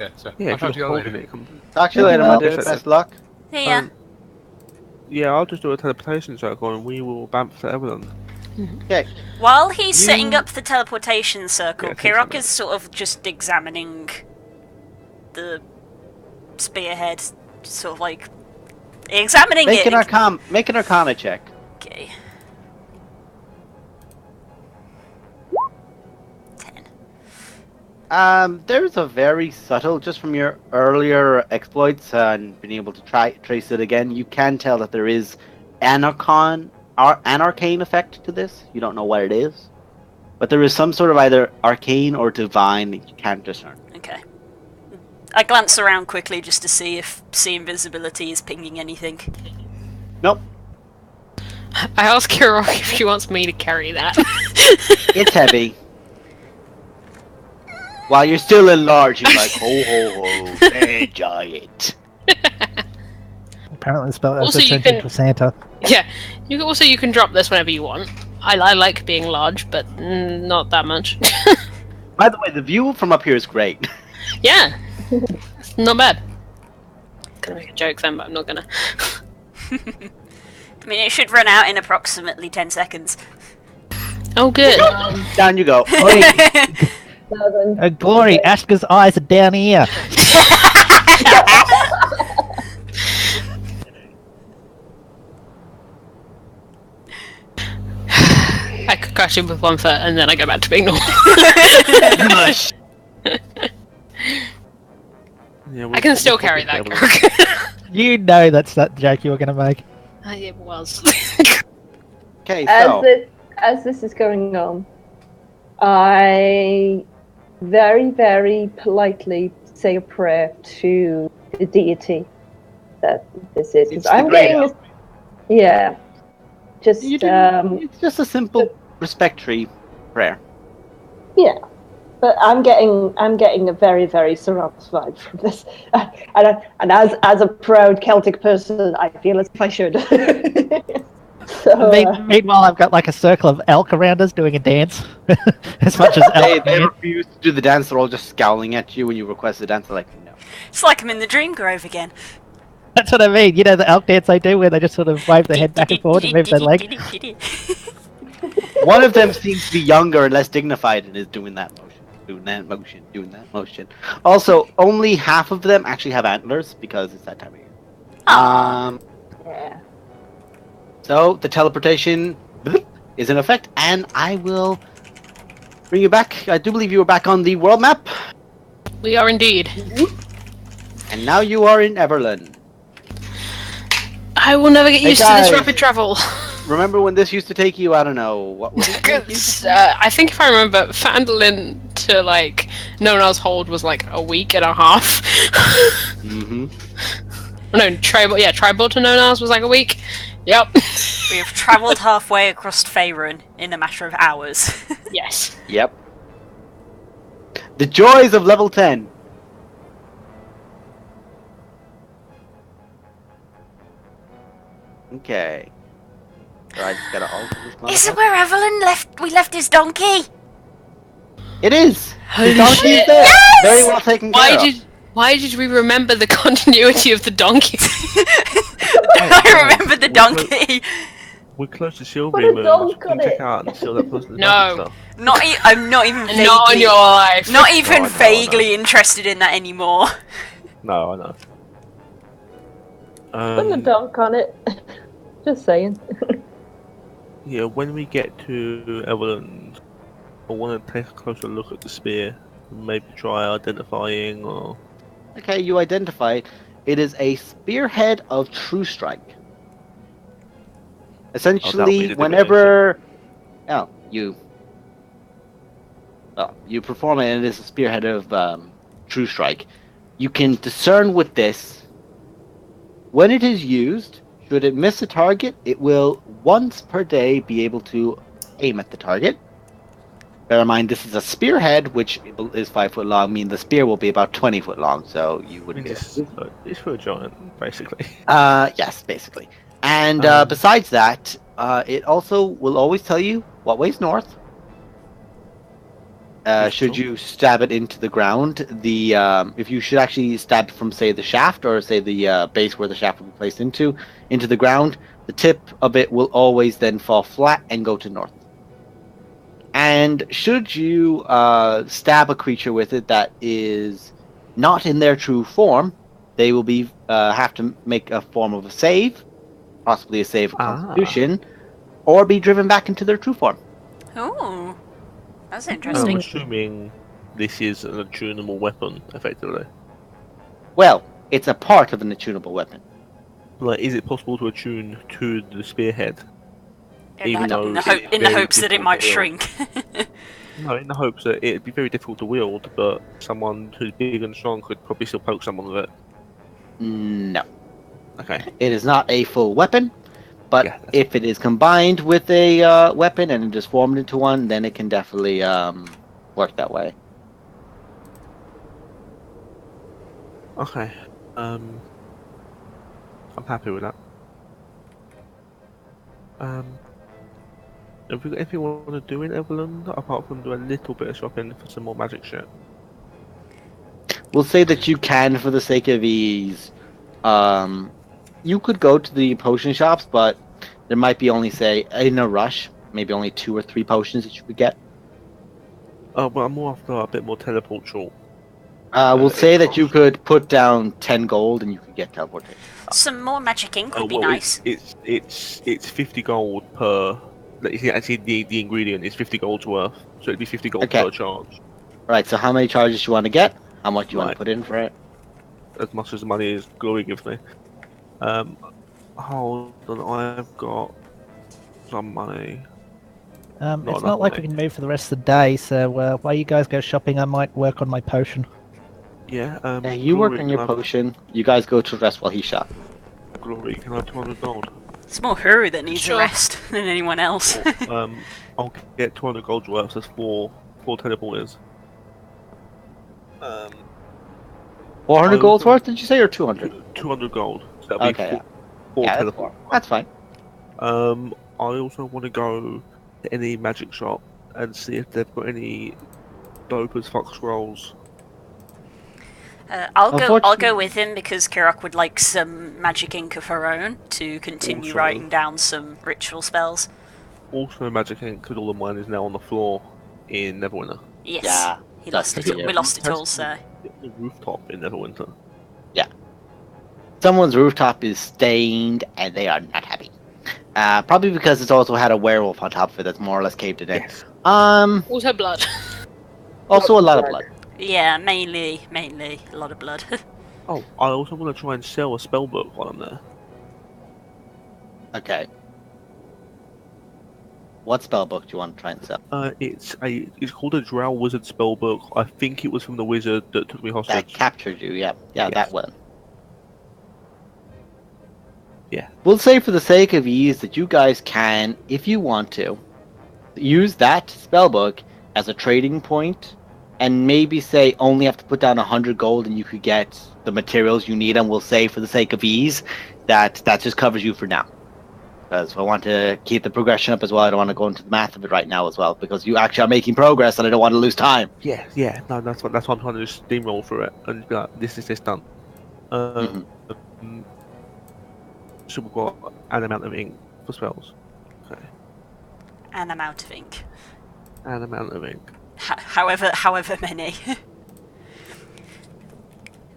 Yeah, so Yeah, I'll if talk to you're you holding later. it, come. Talk to you Yeah, later, well, my dude. yes, Best luck. Yeah. Yeah, I'll just do a teleportation circle and we will bamf to Evelyn. Okay. While he's setting You- up the teleportation circle, Yeah, it takes a Kirok minute. is sort of just examining the spearhead, sort of like examining Make it. make an Arcana check. Okay. 10. There's a very subtle, just from your earlier exploits and being able to trace it again, you can tell that there is an arcane effect to this. You don't know what it is, but there is some sort of either arcane or divine that you can't discern. Okay. I glance around quickly just to see if invisibility is pinging anything. Nope, I asked Kirok if she wants me to carry that. it's heavy. While you're still enlarging, like ho ho ho, enjoy it. Apparently, the spell has Also, you attention can- for Santa. Yeah. You can drop this whenever you want. I like being large, but not that much. By the way, the view from up here is great. Yeah. It's not bad. Gonna make a joke then, but I'm not gonna. I mean, it should run out in approximately 10 seconds. Oh, good. Down you go. Glory, Ashka's eyes are down here. I could crash in with 1 foot and then I go back to being normal. Mush. Yeah, I can still carry that, Evelyn. Kirk. You know that's that joke you were going to make. It was. Okay, so As this is going on, I very, very politely say a prayer to the deity that this is. 'Cause It's the I'm great getting elf. yeah. Just you do, it's just a simple respectory prayer. yeah. But I'm getting a very, very Seraph's vibe from this, and as a proud Celtic person, I feel as if I should. So, Meanwhile, I've got like a circle of elk around us doing a dance. As much as elk. They refuse to do the dance. They're all just scowling at you when you request the dance. They're like, no. It's like I'm in the Dream Grove again. That's what I mean. You know the elk dance they do where they just sort of wave their head back and forth and move their leg? One of them seems to be younger and less dignified and is doing that motion. Doing that motion. Also, only half of them actually have antlers because it's that time of year. yeah. So the teleportation is in effect, and I will bring you back. I do believe you were back on the world map, We are indeed. and now you are in Everland. I will never get Hey, used to this guys. rapid travel. Remember when this used to take you? I don't know what was it? I think if I remember, Fandolin to like Nona's hold was like a week and a half. Mm-hmm. No, Tribal to Nona's was like a week. Yep. We have travelled halfway across Faerun in a matter of hours. Yes. Yep. The joys of level 10. Okay. So I just gotta alter this. Is it motherfucker. where Evelyn we left his donkey? It is. Holy The donkey is shit. there. Very well taken care of. Why did we remember the continuity of the donkey? I remember the donkey. We're close to Put Sylvia a Moon. dunk Can on check it. out and steal that person's No. stuff. I'm not even vaguely, Not on your life. not even No, I know. vaguely interested in that anymore. No, I know. Put a dunk on it. Just saying. Yeah, when we get to Everland, I want to take a closer look at the spear. Maybe try identifying or... Okay, you identify it. It is a spearhead of True Strike. Essentially, the whenever you perform it, and it is a spearhead of True Strike. You can discern with this when it is used. Should it miss a target, it will once per day be able to aim at the target. Bear in mind, this is a spearhead, which is 5 foot long, meaning the spear will be about 20 foot long, so you would be... It's for a giant, basically. Yes, basically. And besides that, it also will always tell you what way's north. should you stab it into the ground, if you should actually stab from, say, the shaft or, say, the base where the shaft will be placed into the ground, the tip of it will always then fall flat and go to north. And should you stab a creature with it that is not in their true form, they will be have to make a form of a save, possibly a save of Constitution, or be driven back into their true form. Ooh, that's I'm interesting. assuming this is an attunable weapon, effectively. Well, it's a part of an attunable weapon. Like, is it possible to attune to the spearhead? In Even the, though in the, it's hope, in the very hopes that it difficult might to wield. shrink. No, in the hopes that it'd be very difficult to wield, but someone who's big and strong could probably still poke someone with it. No. Okay. It is not a full weapon, but Yeah, if it is combined with a weapon and it is formed into one, then it can definitely work that way. Okay. I'm happy with that. Have we got anything we want to do in Evelyn apart from do a little bit of shopping for some more magic shit? We'll say that you can, for the sake of ease. You could go to the potion shops, but there might be only, say, in a rush, maybe only 2 or 3 potions that you could get. Oh, but I'm more after a bit more teleport short. We'll say that you could put down 10 gold and you could get teleportation. Some more magic ink would Oh, be well, nice. it's 50 gold per. Actually, the ingredient is 50 gold's worth, so it'd be 50 gold Okay. per charge. Right, so how many charges you want to get? How much you want to Right. put in for it? As much as the money as Glory gives me. Hold on, I've got some money. It's enough not like money. we can move for the rest of the day, so while you guys go shopping, I might work on my potion. Yeah, Yeah, you work Glory, on your can I have- potion. You guys go to rest while he shop. Glory, can I have 200 gold? It's more her that needs Sure. a rest than anyone else. I'll get 200 gold worth, so that's four teleporters. 400 I gold's also- worth, did you say, or 200? 200 gold. So that'll Okay, be four yeah, that's, teleport. that's fine. I also want to go to any magic shop and see if they've got any dope as fuck scrolls. I'll go Unfortunately- with him because Kirok would like some magic ink of her own to continue Also- writing down some ritual spells. Also, magic ink, because all the mine is now on the floor in Neverwinter. Yes. Yeah, He that's lost it. the- We lost it all, so. The rooftop in Neverwinter. Someone's rooftop is stained, and they are not happy. Probably because it's also had a werewolf on top of it that's more or less caved it in. Yes. Also blood. Also a lot of blood. Yeah, mainly a lot of blood. Oh, I also want to try and sell a spell book while I'm there. Okay. What spell book do you want to try and sell? It's called a Drow Wizard spell book. I think it was from the wizard that took me That hostage. captured you, yeah. Yeah, Yes. that one. Yeah. We'll say for the sake of ease that you guys can, if you want to, use that spellbook as a trading point and maybe say only have to put down 100 gold and you could get the materials you need, and we'll say for the sake of ease that just covers you for now. Because I want to keep the progression up as well. I don't want to go into the math of it right now as well, because you actually are making progress and I don't want to lose time. Yeah. No, that's what I'm trying to just steamroll through it and be like, this done. So we've got an amount of ink for spells. Okay. An amount of ink. An amount of ink. However many.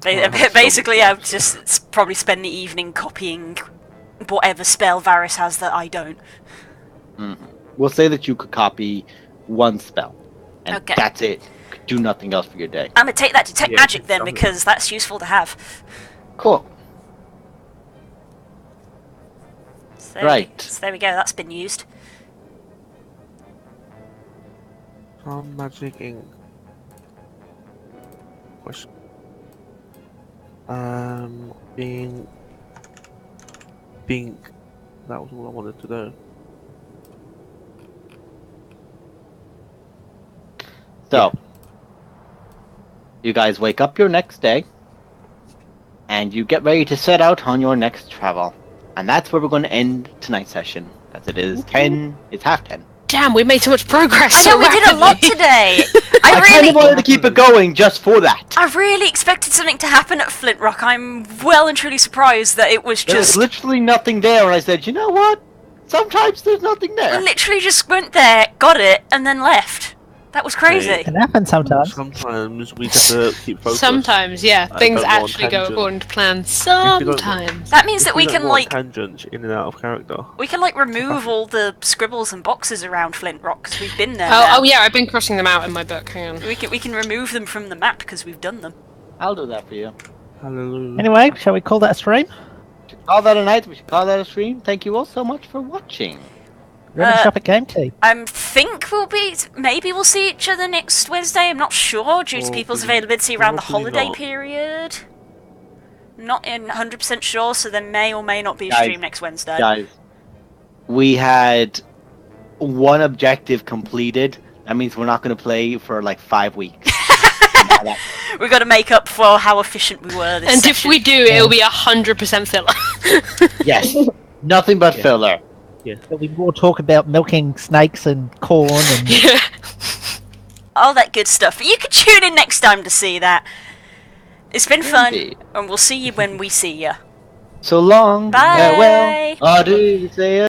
that's Basically, so I'll just probably spend the evening copying whatever spell Varys has that I don't. We'll say that you could copy one spell, and Okay. that's it. You could do nothing else for your day. I'm gonna take that detect Yeah, magic then, something. because that's useful to have. Cool. So Right. So there we go. That's been used. Some magic ink. Question. Bink. That was all I wanted to do. So, you guys wake up your next day, and you get ready to set out on your next travel. And that's where we're going to end tonight's session, as it is 10, it's half 10. Damn, we made so much progress. I know, we did a lot rapidly. today. I kind of wanted to keep it going just for that. I really expected something to happen at Flint Rock. I'm well and truly surprised that it was There was just... literally nothing there, and I said, you know what? Sometimes there's nothing We there. literally just went there, got it, and then left. That was crazy. It can happen sometimes. Sometimes we just have to keep focused. Sometimes, yeah, I things don't want actually go tangents. according to plan. If you don't- Sometimes. That means that If we don't can, want like, tangents in and out of character. we can, like, remove all the scribbles and boxes around Flint Rock, because we've been there now. Oh yeah, I've been crossing them out in my book. Hang on. We can remove them from the map, because we've done them. I'll do that for you. Hallelujah. Anyway, shall we call that a stream? We should call that a night. We should call that a stream. Thank you all so much for watching. Remember shop at Game Key. I think maybe we'll see each other next Wednesday, I'm not sure, due to people's availability around the probably holiday not. period. Not 100% sure, so there may or may not be a Guys, stream next Wednesday. Guys, we had one objective completed. That means we're not going to play for like 5 weeks. We've got to make up for how efficient we were this And if session. we do, it'll be 100% filler. Yes, nothing but filler. There'll be more talk about milking snakes and corn and... Yeah. All that good stuff. But you can tune in next time to see that. It's been fun, Indeed. and we'll see you when we see you. So long, Bye. farewell, adieu, say